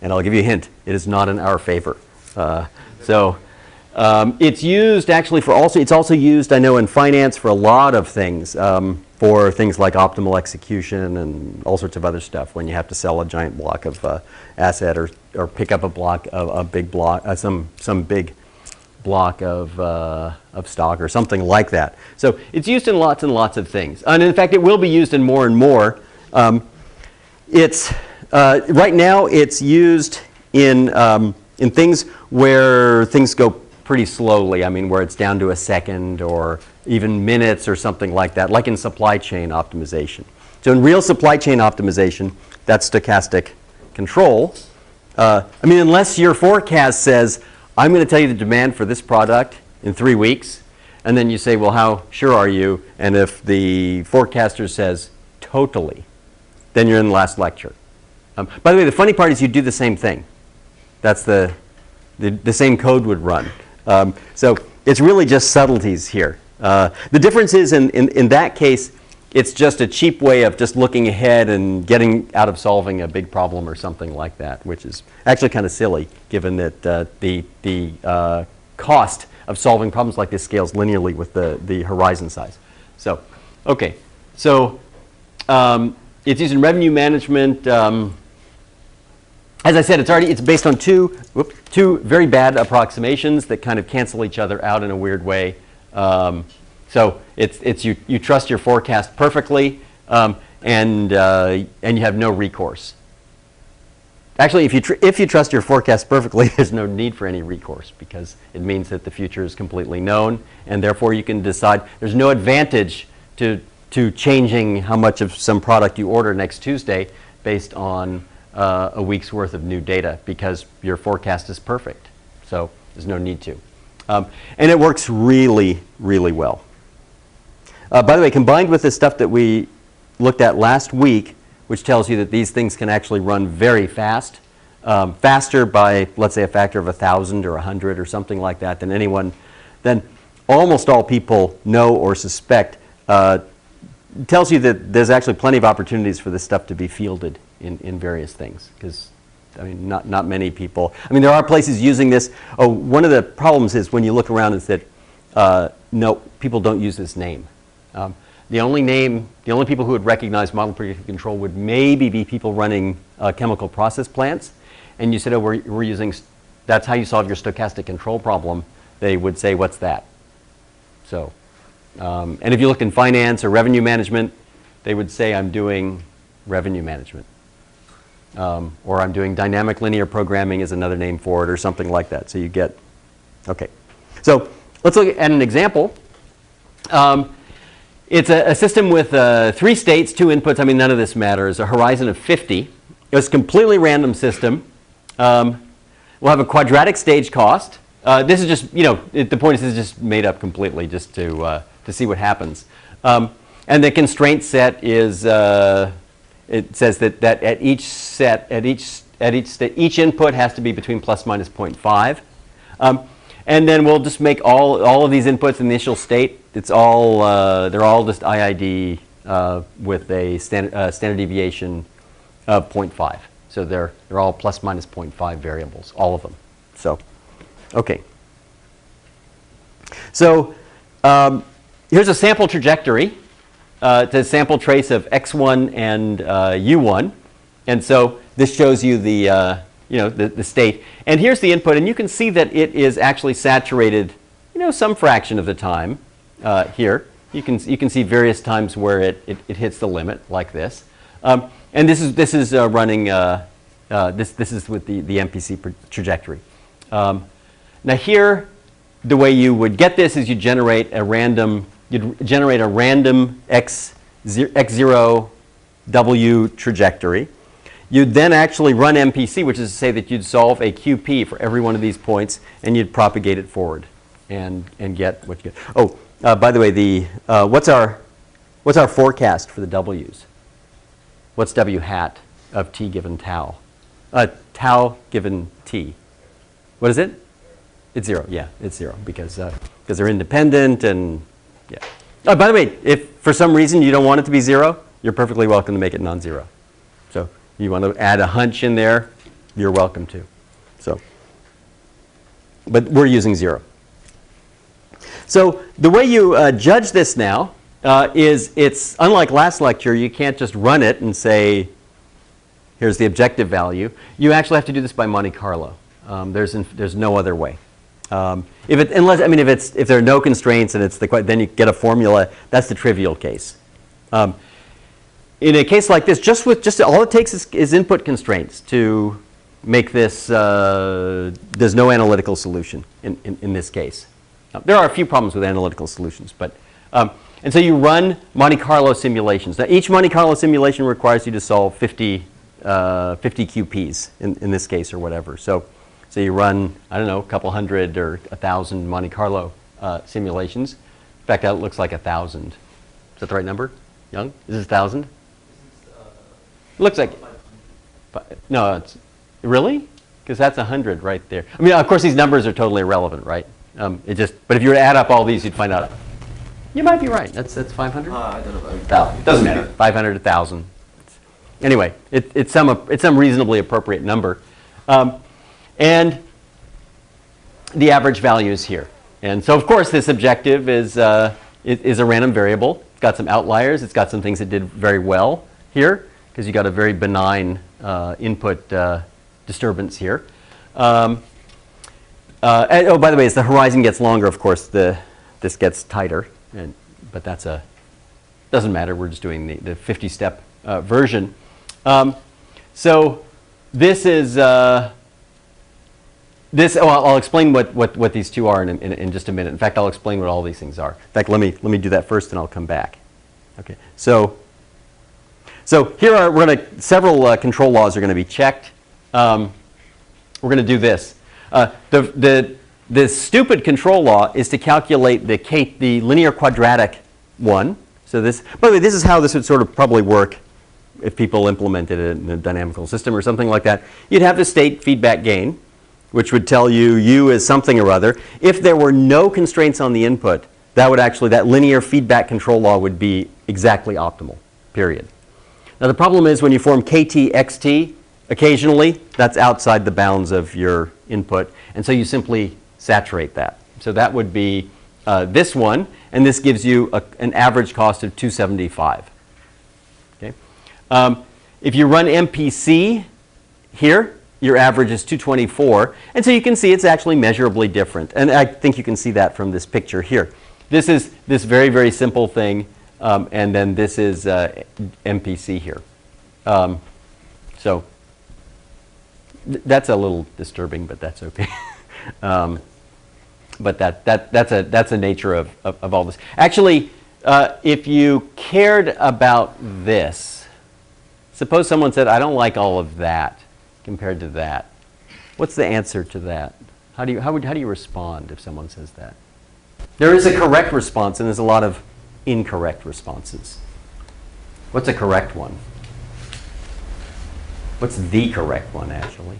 S2: And I'll give you a hint. It is not in our favor. It's used actually it's also used, I know, in finance for a lot of things. For things like optimal execution and all sorts of other stuff when you have to sell a giant block of asset or pick up a big block, some big block of stock or something like that. So it's used in lots and lots of things. And in fact, it will be used in more and more. Right now it's used in things where things go pretty slowly. I mean, where it's down to a second or even minutes or something like that, like in supply chain optimization. So in real supply chain optimization, that's stochastic control. I mean, unless your forecast says, I'm going to tell you the demand for this product in 3 weeks, and then you say, well, how sure are you? And if the forecaster says, totally, then you're in the last lecture. By the way, the funny part is you do the same thing. That's the same code would run. So it's really just subtleties here. The difference is in that case, it's just a cheap way of just looking ahead and getting out of solving a big problem or something like that, which is actually kind of silly given that the cost of solving problems like this scales linearly with the horizon size. So, okay. So it's used in revenue management. As I said, it's based on two very bad approximations that kind of cancel each other out in a weird way. So you trust your forecast perfectly, and you have no recourse. Actually, if you trust your forecast perfectly, there's no need for any recourse because it means that the future is completely known, and therefore you can decide. There's no advantage to changing how much of some product you order next Tuesday based on a week's worth of new data because your forecast is perfect. So there's no need to. And it works really, really well. By the way, combined with the stuff that we looked at last week, which tells you that these things can actually run very fast, faster by, let's say, a factor of 1,000 or 100 or something like that than almost all people know or suspect, tells you that there's actually plenty of opportunities for this stuff to be fielded in various things. Because, I mean, not many people. I mean, there are places using this. Oh, one of the problems is when you look around is that, no, people don't use this name. The only people who would recognize model predictive control would maybe be people running chemical process plants. And you said, oh, we're using, that's how you solve your stochastic control problem. They would say, what's that? So, and if you look in finance or revenue management, they would say, I'm doing revenue management. Or I'm doing dynamic linear programming is another name for it or something like that. So you get, okay. So let's look at an example. It's a system with 3 states, 2 inputs. I mean, none of this matters. A horizon of 50. It's a completely random system. We'll have a quadratic stage cost. This is just, the point is this is just made up completely just to see what happens. And the constraint set is, it says that at each set, each input has to be between plus minus 0.5. And then we'll just make all of these inputs in the initial state it's all they're all just IID with a standard deviation of 0.5. So they're all plus minus 0.5 variables, all of them. So, okay. So here's a sample trajectory. It's a sample trace of x1 and u1, and so this shows you the the state. And here's the input, and you can see that it is actually saturated, some fraction of the time here. You can see various times where it hits the limit like this. And this is running. This is with the MPC trajectory. Now here, the way you would get this is you generate a random. You'd generate a random x0 w trajectory. You'd then actually run MPC, which is to say that you'd solve a QP for every one of these points, and you'd propagate it forward and get what you get. Oh, by the way, what's our forecast for the W's? What's W hat of t given tau? Tau given t. What is it? It's 0. Yeah, it's 0 because they're independent and yeah. Oh, by the way, if for some reason you don't want it to be 0, you're perfectly welcome to make it non-zero. So you want to add a hunch in there, you're welcome to. So, but we're using 0. So the way you judge this now is it's unlike last lecture. You can't just run it and say, here's the objective value. You actually have to do this by Monte Carlo. There's no other way. If there are no constraints and then you get a formula, that's the trivial case. In a case like this, just all it takes is input constraints to make this. There's no analytical solution in this case. There are a few problems with analytical solutions, but and so you run Monte Carlo simulations. Now each Monte Carlo simulation requires you to solve 50 QPs in this case or whatever. So you run, I don't know, a couple hundred or 1,000 Monte Carlo simulations. In fact, that looks like 1,000. Is that the right number? Young? Is this 1,000? It looks like. No, it's really? Because that's 100 right there. I mean, of course, these numbers are totally irrelevant, right? But if you were to add up all these, you'd find out. You might be right. That's 500.
S4: I don't know.
S2: 1,000. Doesn't matter. 500, 1,000. Anyway, it's some reasonably appropriate number. And the average value is here. And so, of course, this objective is a random variable. It's got some outliers. It's got some things that did very well here, because you got a very benign input disturbance here. And, oh, by the way, as the horizon gets longer, of course, this gets tighter. But doesn't matter. We're just doing the 50-step version. So this is... I'll explain what these two are in just a minute. In fact, I'll explain what all these things are. In fact, let me do that first, and I'll come back. Okay. So here several control laws are going to be checked. We're going to do this. The stupid control law is to calculate the linear quadratic one. So this, by the way, this is how this would sort of probably work if people implemented it in a dynamical system or something like that. You'd have the state feedback gain, which would tell you U is something or other. If there were no constraints on the input, that linear feedback control law would be exactly optimal, period. Now the problem is when you form KT, XT, occasionally that's outside the bounds of your input, and so you simply saturate that. So that would be this one, and this gives you an average cost of 275. Okay? If you run MPC here, your average is 224. And so you can see it's actually measurably different. And I think you can see that from this picture here. This is this very, very simple thing. And then this is MPC here. So that's a little disturbing, but that's OK. But that's a nature of all this. Actually, if you cared about this, suppose someone said, I don't like all of that compared to that. What's the answer to that? How do you respond if someone says that? There is a correct response, and there's a lot of incorrect responses. What's a correct one? What's the correct one, actually?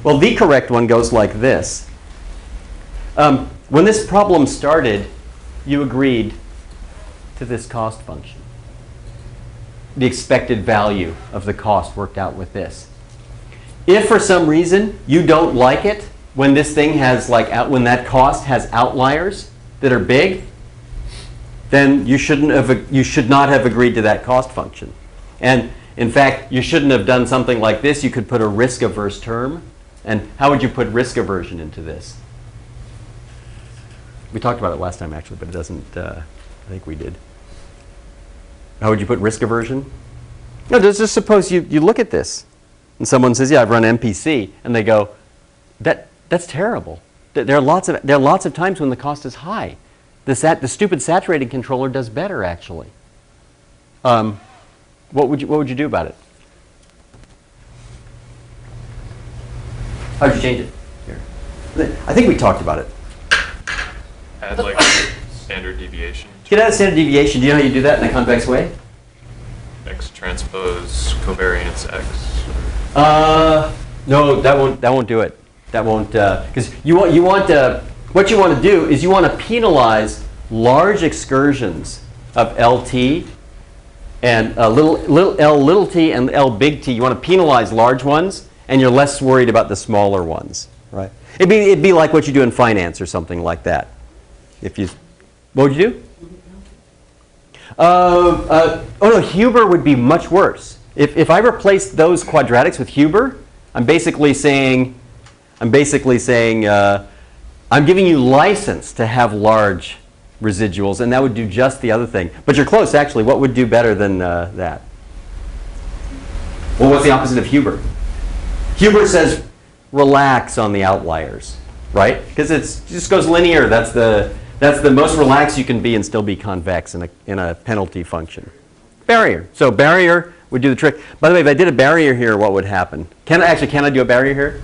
S2: Well, the correct one goes like this. When this problem started, you agreed to this cost function. The expected value of the cost worked out with this. If for some reason you don't like it when this thing has when that cost has outliers that are big, then you should not have agreed to that cost function. And in fact, you shouldn't have done something like this. You could put a risk-averse term. And how would you put risk aversion into this? We talked about it last time, actually, but it doesn't, I think we did. How would you put risk aversion? No, just suppose you look at this, and someone says, yeah, I've run MPC, and they go, that's terrible. There are lots of times when the cost is high. The stupid saturated controller does better, actually. What would you do about it? How would you change it? Here. I think we talked about it.
S5: Add standard deviation.
S2: You can add a standard deviation. Do you know how you do that in a convex way?
S5: X transpose covariance X.
S2: No, that won't do it. That won't, because what you want to do is you want to penalize large excursions of LT and little t and L big T. You want to penalize large ones, and you're less worried about the smaller ones, right? It'd be like what you do in finance or something like that. What would you do? Oh no, Huber would be much worse. If I replaced those quadratics with Huber, I'm basically saying I'm giving you license to have large residuals, and that would do just the other thing. But you're close, actually. What would do better than that? Well, what's the opposite of Huber? Huber says relax on the outliers, right? Because it just goes linear. That's the most relaxed you can be and still be convex in a penalty function. Barrier. So barrier would do the trick. By the way, if I did a barrier here, what would happen? Can I do a barrier here?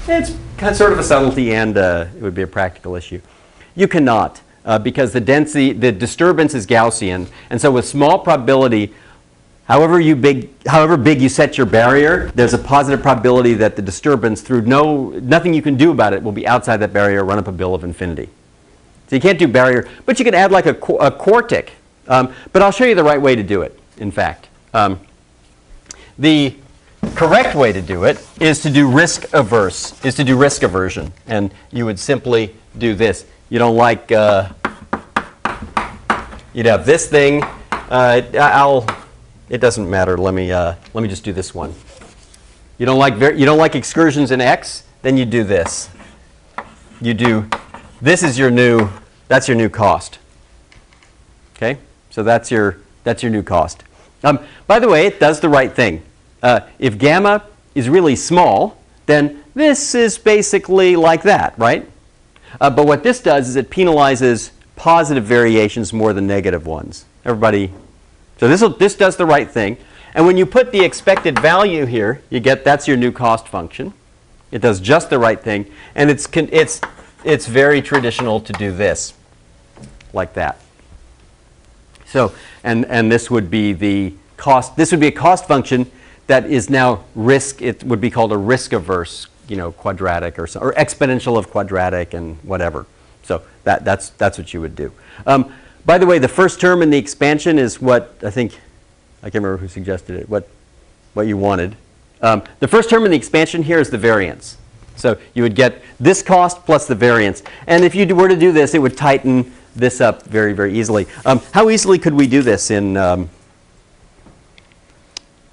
S2: It's kind of sort of a subtlety, and it would be a practical issue. You cannot, because the disturbance is Gaussian, and so with small probability, however big you set your barrier, there's a positive probability that the disturbance, through nothing you can do about it, will be outside that barrier, run up a bill of infinity. So you can't do barrier, but you can add like a quartic. But I'll show you the right way to do it, in fact. The correct way to do it is to do risk aversion. And you would simply do this. You don't like, you'd have this thing. It doesn't matter. Let me just do this one. You don't like excursions in X? Then you do this. This is that's your new cost. Okay? So that's your new cost. By the way, it does the right thing. If gamma is really small, then this is basically like that, right? But what this does is it penalizes positive variations more than negative ones. Everybody, so this does the right thing. And when you put the expected value here, you get that's your new cost function. It does just the right thing, and it's very traditional to do this, like that. So and this would be the cost. This would be a cost function that is now risk. It would be called a risk-averse, quadratic or exponential of quadratic and whatever. So that's what you would do. By the way, the first term in the expansion is what I can't remember who suggested it. What you wanted. The first term in the expansion here is the variance. So you would get this cost plus the variance. And if you were to do this, it would tighten this up very, very easily. How easily could we do this in?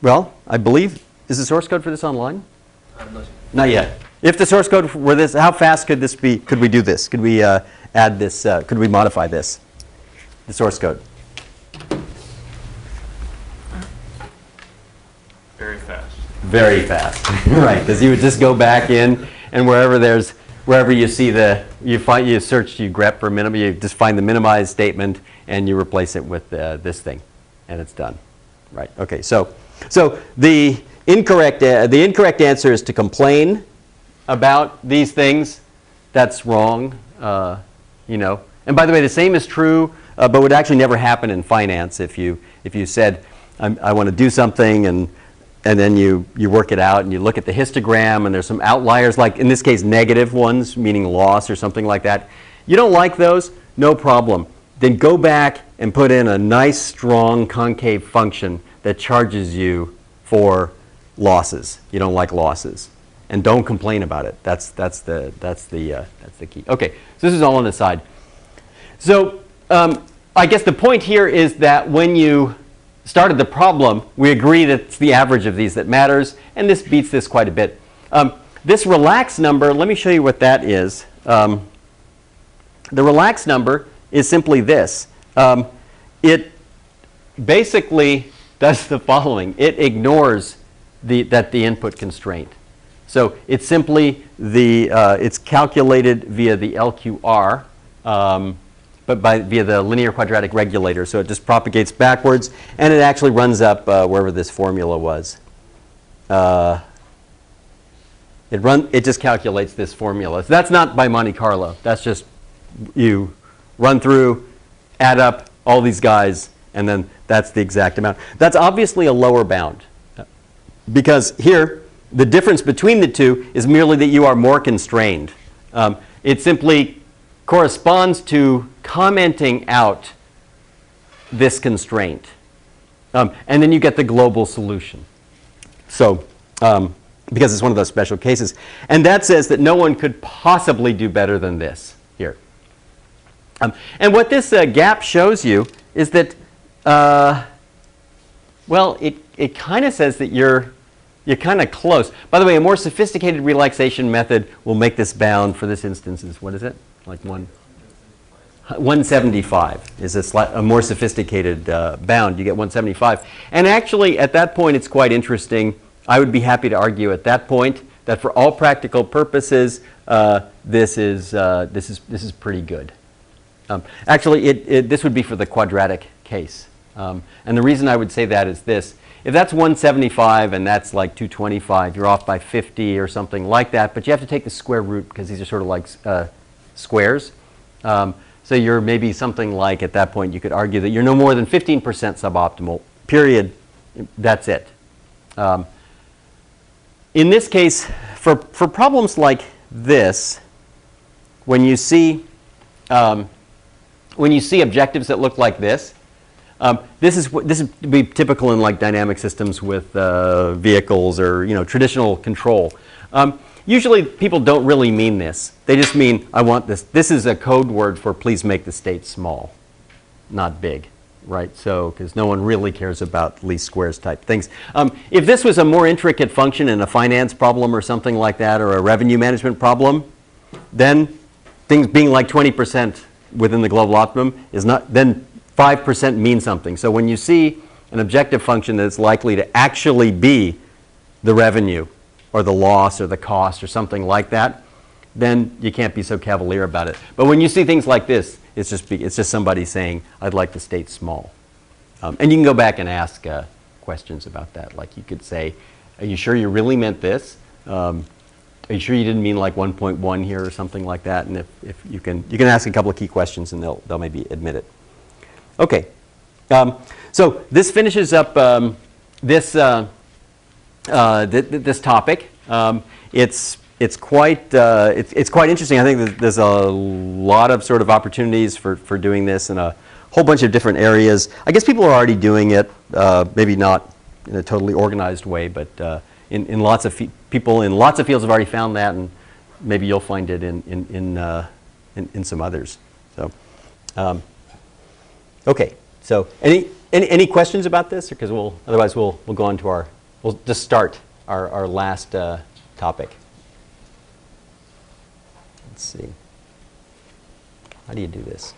S2: Well, I believe, is the source code for this online? Not yet. If the source code were this, how fast could this be? Could we do this? Could we add this? Could we modify this? The source code.
S5: Very fast.
S2: Very fast, right? Because you would just go back in, and wherever you see you grep for minimum, you just find the minimized statement, and you replace it with this thing, and it's done, right? Okay, so the incorrect answer is to complain about these things. That's wrong, And by the way, the same is true, but would actually never happen in finance if you said, I want to do something, and and then you work it out and you look at the histogram and there's some outliers, like in this case negative ones, meaning loss or something like that. You don't like those? No problem. Then go back and put in a nice strong concave function that charges you for losses. You don't like losses. And don't complain about it. That's the key. Okay, so this is all on the side. So I guess the point here is that when you started the problem, we agree that it's the average of these that matters, and this beats this quite a bit. This relaxed number, let me show you what that is. The relaxed number is simply this. It basically does the following. It ignores the input constraint. So it's simply it's calculated via the LQR, but via the linear quadratic regulator. So it just propagates backwards, and it actually runs up wherever this formula was. It just calculates this formula. So that's not by Monte Carlo. That's just you run through, add up all these guys, and then that's the exact amount. That's obviously a lower bound, because here the difference between the two is merely that you are more constrained. It simply corresponds to commenting out this constraint. And then you get the global solution. So, because it's one of those special cases. And that says that no one could possibly do better than this here. And what this gap shows you is that, well, it kind of says that you're kind of close. By the way, a more sophisticated relaxation method will make this bound for this instance is, what is it? Like 175 is a more sophisticated bound. You get 175. And actually, at that point, it's quite interesting. I would be happy to argue at that point that for all practical purposes, this is pretty good. Actually, this would be for the quadratic case. And the reason I would say that is this. If that's 175 and that's like 225, you're off by 50 or something like that. But you have to take the square root because these are sort of like squares. So you're maybe something like, at that point, you could argue that you're no more than 15% suboptimal, period. That's it. In this case, for problems like this, when you see objectives that look like this, this would be typical in like dynamic systems with vehicles or traditional control. Usually people don't really mean this. They just mean, I want this. This is a code word for please make the state small, not big, right? So, because no one really cares about least squares type things. If this was a more intricate function in a finance problem or something like that, or a revenue management problem, then things being like 20% within the global optimum is not, then 5% means something. So when you see an objective function that's likely to actually be the revenue, or the loss, or the cost, or something like that, then you can't be so cavalier about it. But when you see things like this, it's just somebody saying, I'd like the state small. And you can go back and ask questions about that. Like you could say, are you sure you really meant this? Are you sure you didn't mean like 1.1 here or something like that? And if you can ask a couple of key questions and they'll maybe admit it. Okay. So this finishes up this topic. It's quite interesting. I think there's a lot of sort of opportunities for doing this in a whole bunch of different areas. I guess people are already doing it, maybe not in a totally organized way, but in lots of people in lots of fields have already found that, and maybe you'll find it in some others. So, okay. So any questions about this? Because otherwise we'll go on to we'll just start our last topic. Let's see. How do you do this?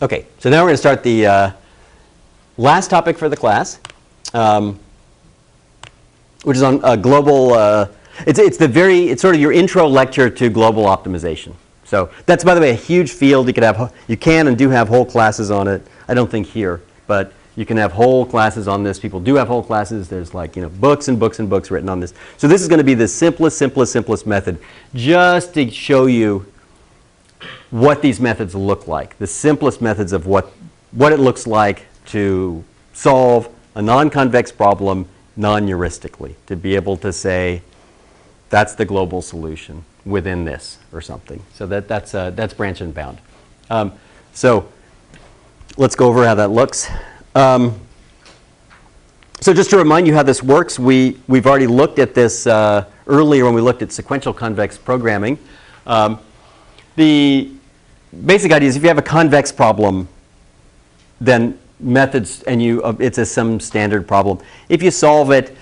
S2: Okay, so now we're going to start the last topic for the class, which is on global. It's sort of your intro lecture to global optimization. So that's, by the way, a huge field. You can and do have whole classes on it. I don't think here, but you can have whole classes on this. People do have whole classes. There's like, books and books and books written on this. So this is going to be the simplest method, just to show you what these methods look like. The simplest methods of what it looks like to solve a non-convex problem non-heuristically, to be able to say that's the global solution within this or something. So that's branch and bound. So let's go over how that looks. So just to remind you how this works, we've already looked at this earlier when we looked at sequential convex programming. The basic idea is if you have a convex problem, then methods, and it's some standard problem. If you solve it,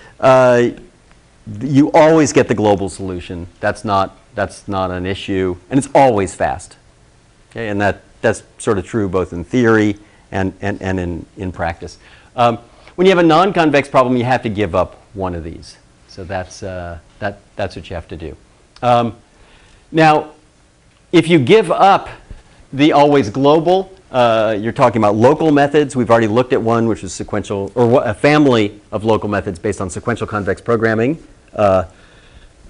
S2: you always get the global solution. That's not an issue, and it's always fast. Okay, and that's sort of true both in theory and in practice. When you have a non-convex problem, you have to give up one of these. So that's what you have to do. Now, if you give up the always global, you're talking about local methods. We've already looked at one, which is sequential, or a family of local methods based on sequential convex programming.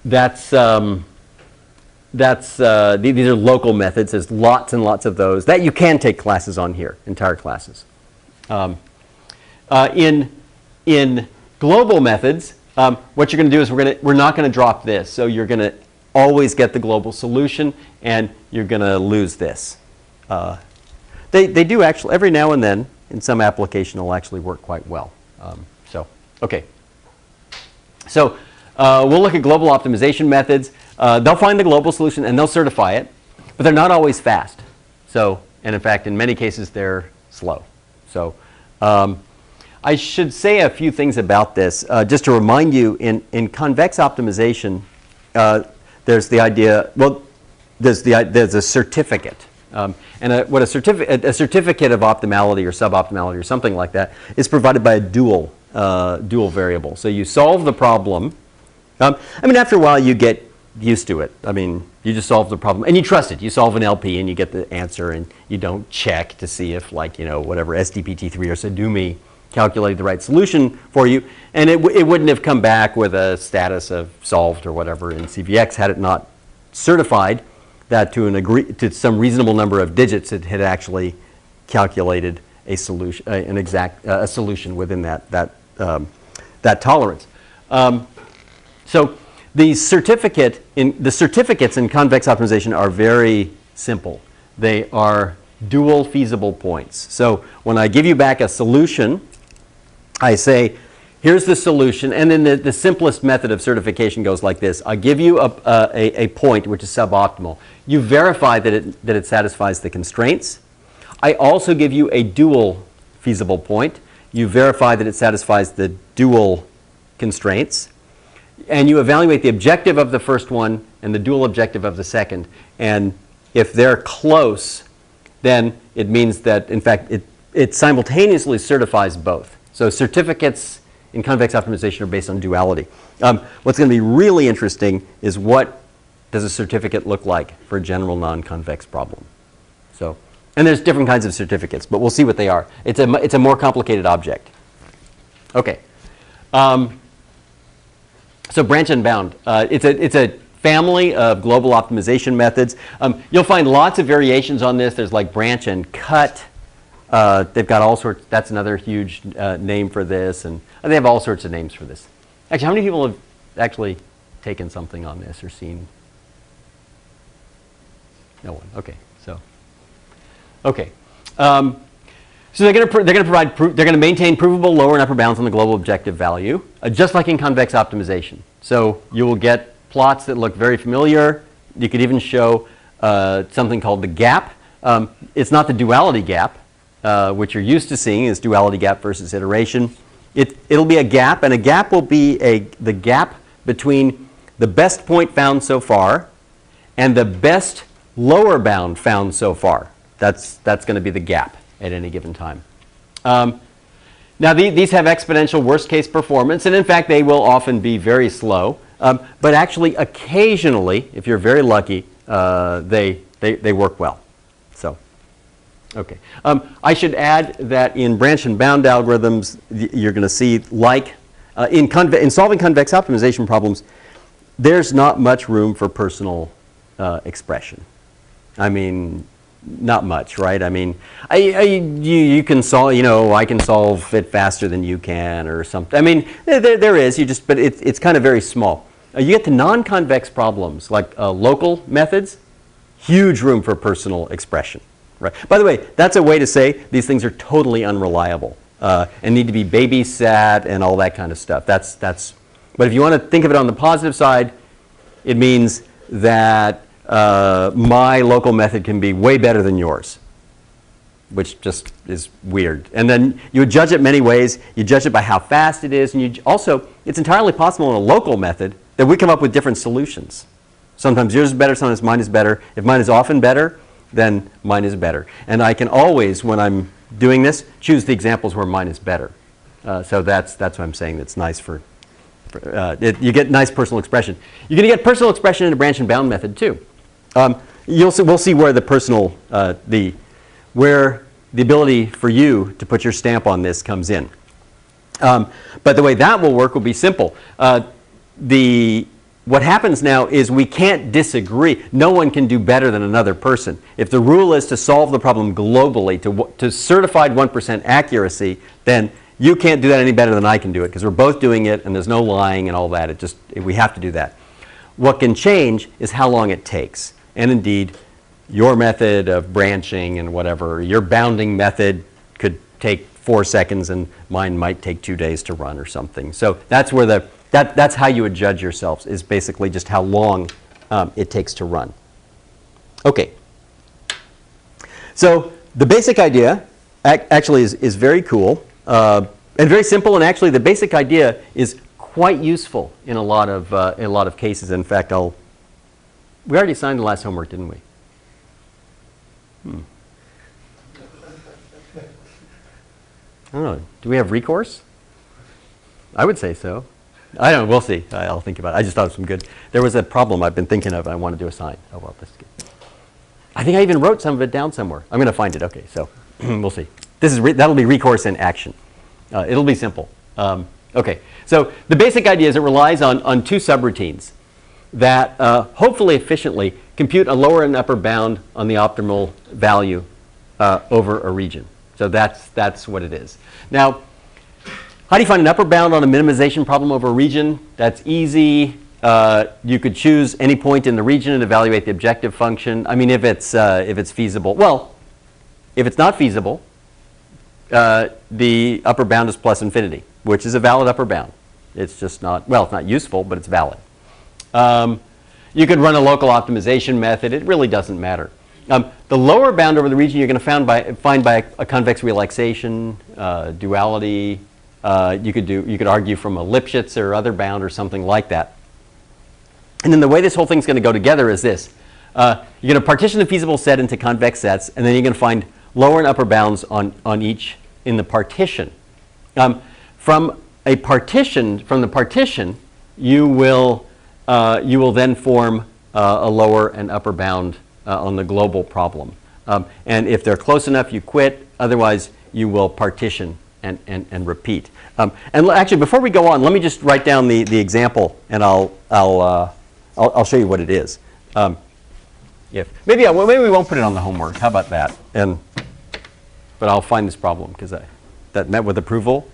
S2: These are local methods. There's lots and lots of those that you can take classes on here, entire classes. In global methods, what you're going to do is we're not going to drop this. So you're going to always get the global solution, and you're going to lose this. They do actually, every now and then, in some application, it'll actually work quite well. Okay. So we'll look at global optimization methods. They'll find the global solution, and they'll certify it, but they're not always fast. And in fact, in many cases, they're slow. So I should say a few things about this. Just to remind you, in convex optimization, there's the idea, there's a certificate. What a certificate of optimality or suboptimality or something like that is provided by a dual variable. So you solve the problem. After a while you get used to it. You just solve the problem and you trust it. You solve an LP and you get the answer, and you don't check to see if whatever SDPT3 or Sadumi calculated the right solution for you, and it wouldn't have come back with a status of solved or whatever in CVX had it not certified that to some reasonable number of digits it had actually calculated a solution, a solution within that tolerance. So the certificates in convex optimization are very simple. They are dual feasible points. So when I give you back a solution, I say, here's the solution, and then the simplest method of certification goes like this. I give you a point which is suboptimal. You verify that it satisfies the constraints. I also give you a dual feasible point. You verify that it satisfies the dual constraints. And you evaluate the objective of the first one and the dual objective of the second. And if they're close, then it means that, in fact, it simultaneously certifies both. So certificates in convex optimization are based on duality. What's going to be really interesting is what does a certificate look like for a general non-convex problem. And there's different kinds of certificates, but we'll see what they are. It's a more complicated object. Okay. So branch and bound. It's a family of global optimization methods. You'll find lots of variations on this. There's like branch and cut. They've got all sorts. That's another huge name for this, and they have all sorts of names for this. Actually, how many people have actually taken something on this or seen? No one. Okay. Okay. So they're going to maintain provable lower and upper bounds on the global objective value, just like in convex optimization. So you will get plots that look very familiar. You could even show something called the gap. It's not the duality gap, which you're used to seeing is duality gap versus iteration. It'll be a gap, and a gap will be the gap between the best point found so far and the best lower bound found so far. That's going to be the gap at any given time. Now these have exponential worst case performance, and in fact they will often be very slow. But actually occasionally, if you're very lucky, they work well. Okay. I should add that in branch and bound algorithms, you're going to see, like in solving convex optimization problems, there's not much room for personal expression. I mean, not much, right? I mean, you can solve, I can solve it faster than you can or something. I mean, there is, but it's kind of very small. You get to non-convex problems like local methods, huge room for personal expression, right? By the way, that's a way to say these things are totally unreliable and need to be babysat and all that kind of stuff. But if you want to think of it on the positive side, it means that my local method can be way better than yours, which just is weird. And then you would judge it many ways. You judge it by how fast it is. And also, it's entirely possible in a local method that we come up with different solutions. Sometimes yours is better, sometimes mine is better. If mine is often better, then mine is better. And I can always, when I'm doing this, choose the examples where mine is better. So that's what I'm saying. That's nice for you get nice personal expression. You're going to get personal expression in a branch and bound method too. We'll see where the personal, where the ability for you to put your stamp on this comes in. But the way that will work will be simple. What happens now is we can't disagree. No one can do better than another person. If the rule is to solve the problem globally to certified 1% accuracy, then you can't do that any better than I can do it because we're both doing it and there's no lying and all that. We have to do that. What can change is how long it takes. And indeed, your method of branching and whatever, your bounding method could take 4 seconds and mine might take 2 days to run or something. So that's where that's how you would judge yourselves, is basically just how long it takes to run. Okay. So the basic idea actually is very cool and very simple, and actually the basic idea is quite useful in a lot of cases. In fact, we already signed the last homework, didn't we? I don't know. Do we have recourse? I would say so. I don't know. We'll see. I'll think about it. I just thought of some good. There was a problem I've been thinking of. I wanted to assign. Oh, well, that's good. I think I even wrote some of it down somewhere. I'm going to find it. Okay, so we'll see. That'll be recourse in action. It'll be simple. Okay, so the basic idea is it relies on two subroutines that hopefully efficiently compute a lower and upper bound on the optimal value over a region. So that's what it is. Now, how do you find an upper bound on a minimization problem over a region? That's easy. You could choose any point in the region and evaluate the objective function. I mean, if it's feasible. Well, if it's not feasible, the upper bound is plus infinity, which is a valid upper bound. It's just not, well, it's not useful, but it's valid. You could run a local optimization method. It really doesn't matter. The lower bound over the region you're going to find by a convex relaxation, duality. You could argue from a Lipschitz or other bound or something like that. And then the way this whole thing's going to go together is this. You're going to partition the feasible set into convex sets, and then you're going to find lower and upper bounds on each in the partition. From the partition, you will then form a lower and upper bound on the global problem. And if they're close enough, you quit. Otherwise, you will partition and repeat. And actually, before we go on, let me just write down the example, and I'll show you what it is. Maybe we won't put it on the homework. How about that? But I'll find this problem because that met with approval.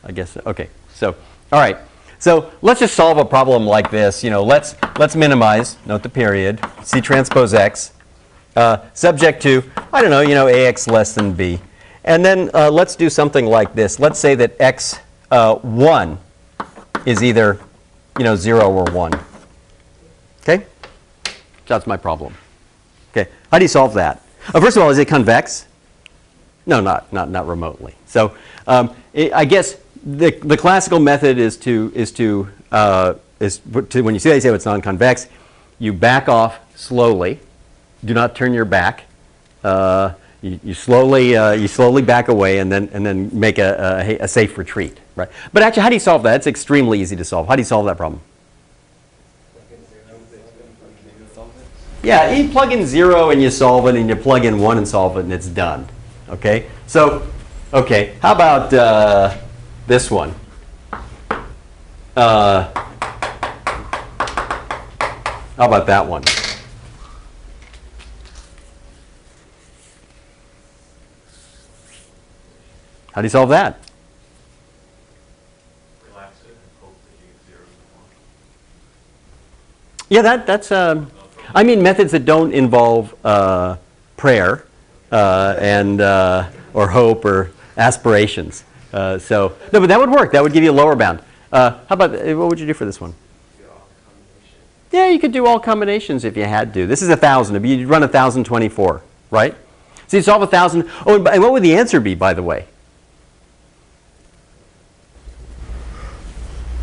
S2: I guess. Okay. So all right. So let's just solve a problem like this. Let's minimize. Note the period. C transpose x. Subject to, I don't know, ax less than b. And then let's do something like this. Let's say that x1 is either 0 or 1. Okay? That's my problem. Okay. How do you solve that? First of all, is it convex? No, not remotely. So I guess the classical method is to when you say it's non-convex, you back off slowly. Do not turn your back. You slowly back away and then make a safe retreat, right? But actually, how do you solve that? It's extremely easy to solve. How do you solve that problem? Yeah, you plug in 0 and you solve it, and you plug in 1 and solve it, and it's done. Okay? So, okay, how about this one? How about that one? How do you solve that?
S5: Relax it and hope that you get 0 or 1.
S2: Yeah, that's, I mean methods that don't involve prayer and, or hope or aspirations. So, no, but that would work. That would give you a lower bound. How about, what would you do for this one? Yeah, you could do all combinations if you had to. This is 1,000. You'd run 1,024, right? So you solve 1,000. Oh, and what would the answer be, by the way?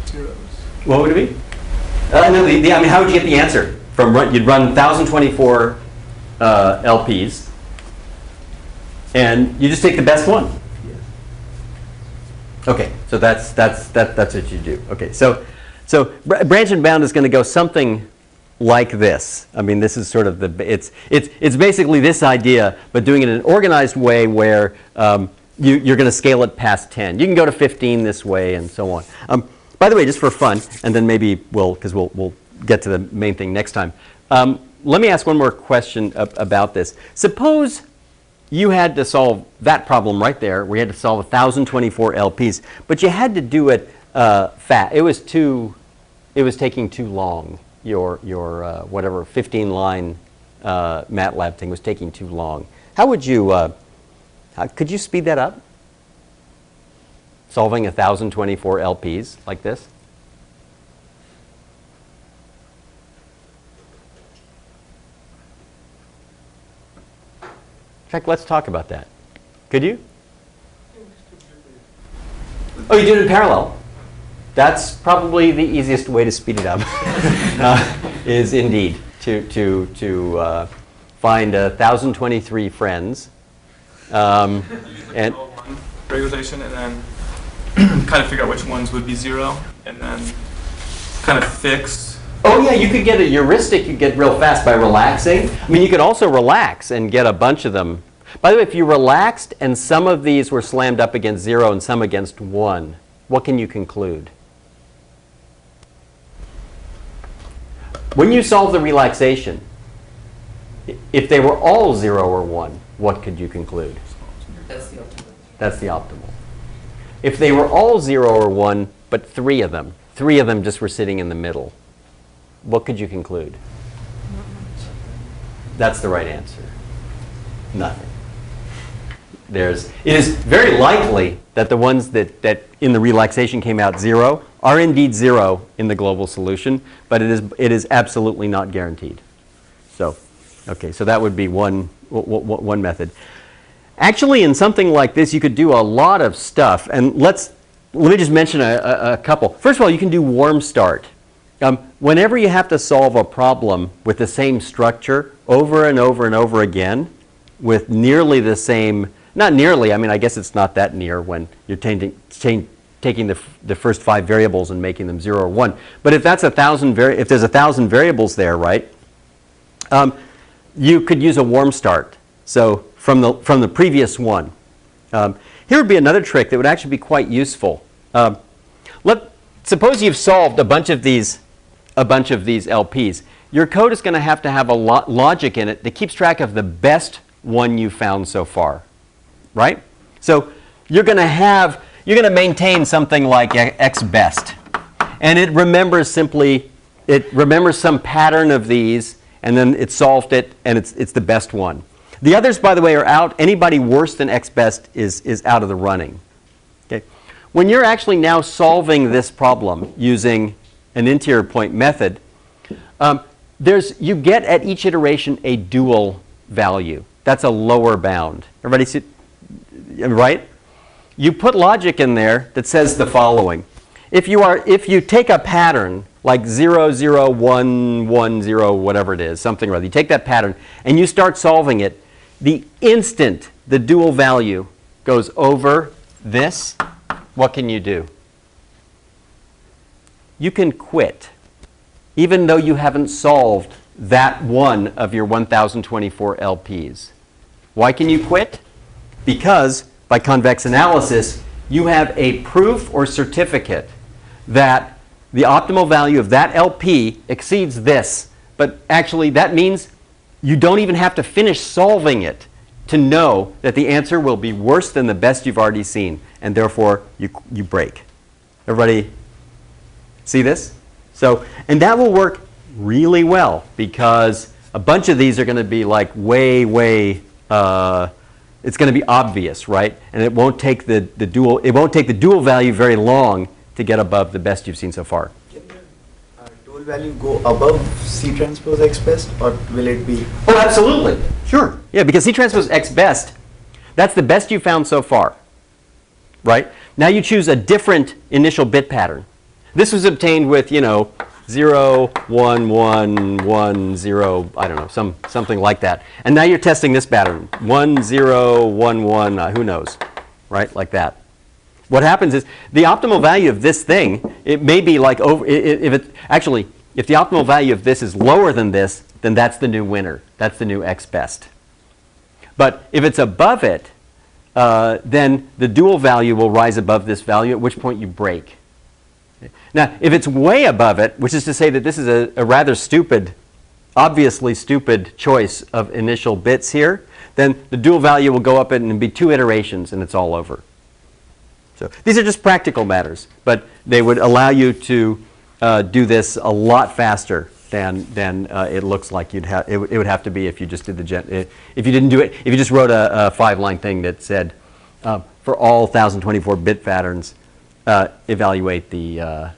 S3: Zeros.
S2: What would it be? No, I mean, how would you get the answer? You'd run 1,024 LPs, and you just take the best one. Okay, so that's what you do. Okay, so branch and bound is going to go something like this. I mean, this is sort of it's basically this idea, but doing it in an organized way where you're going to scale it past 10. You can go to 15 this way and so on. By the way, just for fun, and then maybe because we'll get to the main thing next time. Let me ask one more question about this. Suppose you had to solve that problem right there, where you had to solve 1,024 LPs, but you had to do it fast. It was taking too long. Your whatever 15-line MATLAB thing was taking too long. How would you? Could you speed that up? Solving 1,024 LPs like this? In fact, let's talk about that. Could you? Oh, you did it in parallel. That's probably the easiest way to speed it up. Is indeed to find 1,023 friends and
S3: Regularization, and then kind of figure out which ones would be 0, and then kind of fix.
S2: oh yeah, you could get a heuristic. You get real fast by relaxing. I mean, you could also relax and get a bunch of them. By the way, if you relaxed and some of these were slammed up against 0 and some against 1, what can you conclude? When you solve the relaxation, if they were all 0 or 1, what could you conclude?
S4: That's the optimal.
S2: That's the optimal. If they were all 0 or 1, but three of them just were sitting in the middle, what could you conclude? That's the right answer. Nothing. It is very likely that the ones that in the relaxation came out 0 are indeed 0 in the global solution, but it is absolutely not guaranteed. So, okay, so that would be one method. Actually, in something like this, you could do a lot of stuff, and let me just mention a couple. First of all, you can do warm start. Whenever you have to solve a problem with the same structure over and over and over again, with nearly the same, not nearly, I mean, I guess it's not that near when you're taking the first 5 variables and making them 0 or 1. But if that's if there's 1,000 variables there, right, you could use a warm start. So from the previous one. Here would be another trick that would actually be quite useful. Suppose you've solved a bunch of these LPs. Your code is going to have a logic in it that keeps track of the best one you found so far, right? So you're going to maintain something like x best, and it remembers some pattern of these, and then it solved it, and it's the best one. The others, by the way, are out. Anybody worse than x best is out of the running. Okay. When you're actually now solving this problem using an interior point method, you get at each iteration a dual value. That's a lower bound. Everybody see, right? You put logic in there that says the following. If you take a pattern like 0, 0, 1, 1, 0, whatever it is, something or other, you take that pattern and you start solving it, the instant the dual value goes over this, what can you do? You can quit, even though you haven't solved that one of your 1024 LPs. Why can you quit? Because by convex analysis, you have a proof or certificate that the optimal value of that LP exceeds this. But actually, that means you don't even have to finish solving it to know that the answer will be worse than the best you've already seen, and therefore you break. Everybody see this? So, and that will work really well because a bunch of these are going to be like way, it's going to be obvious, right? And it won't take the dual value very long to get above the best you've seen so far.
S6: Can the dual value go above C transpose X best, or will it be?
S2: Oh, absolutely. Sure. Yeah, because C transpose X best, that's the best you found so far, right? Now you choose a different initial bit pattern. This was obtained with, 0, 1, 1, 1, 0, I don't know, something like that. And now you're testing this pattern, 1, 0, 1, 1, who knows, right? Like that. What happens is the optimal value of this thing, it may be like over, if the optimal value of this is lower than this, then that's the new winner. That's the new X best. But if it's above it, then the dual value will rise above this value, at which point you break. Now, if it's way above it, which is to say that this is a rather stupid, obviously stupid choice of initial bits here, then the dual value will go up and be 2 iterations and it's all over. So these are just practical matters, but they would allow you to do this a lot faster than it looks like it would have to be if you just did if you didn't do it, if you just wrote a 5-line thing that said for all 1024 bit patterns, evaluate the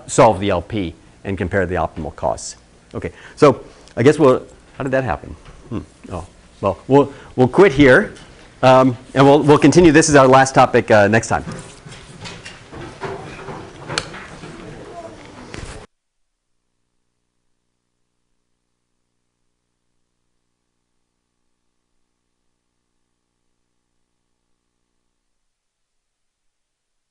S2: solve the LP and compare the optimal costs. Okay, so I guess how did that happen? Oh, well, we'll quit here, and we'll continue. This is our last topic next time.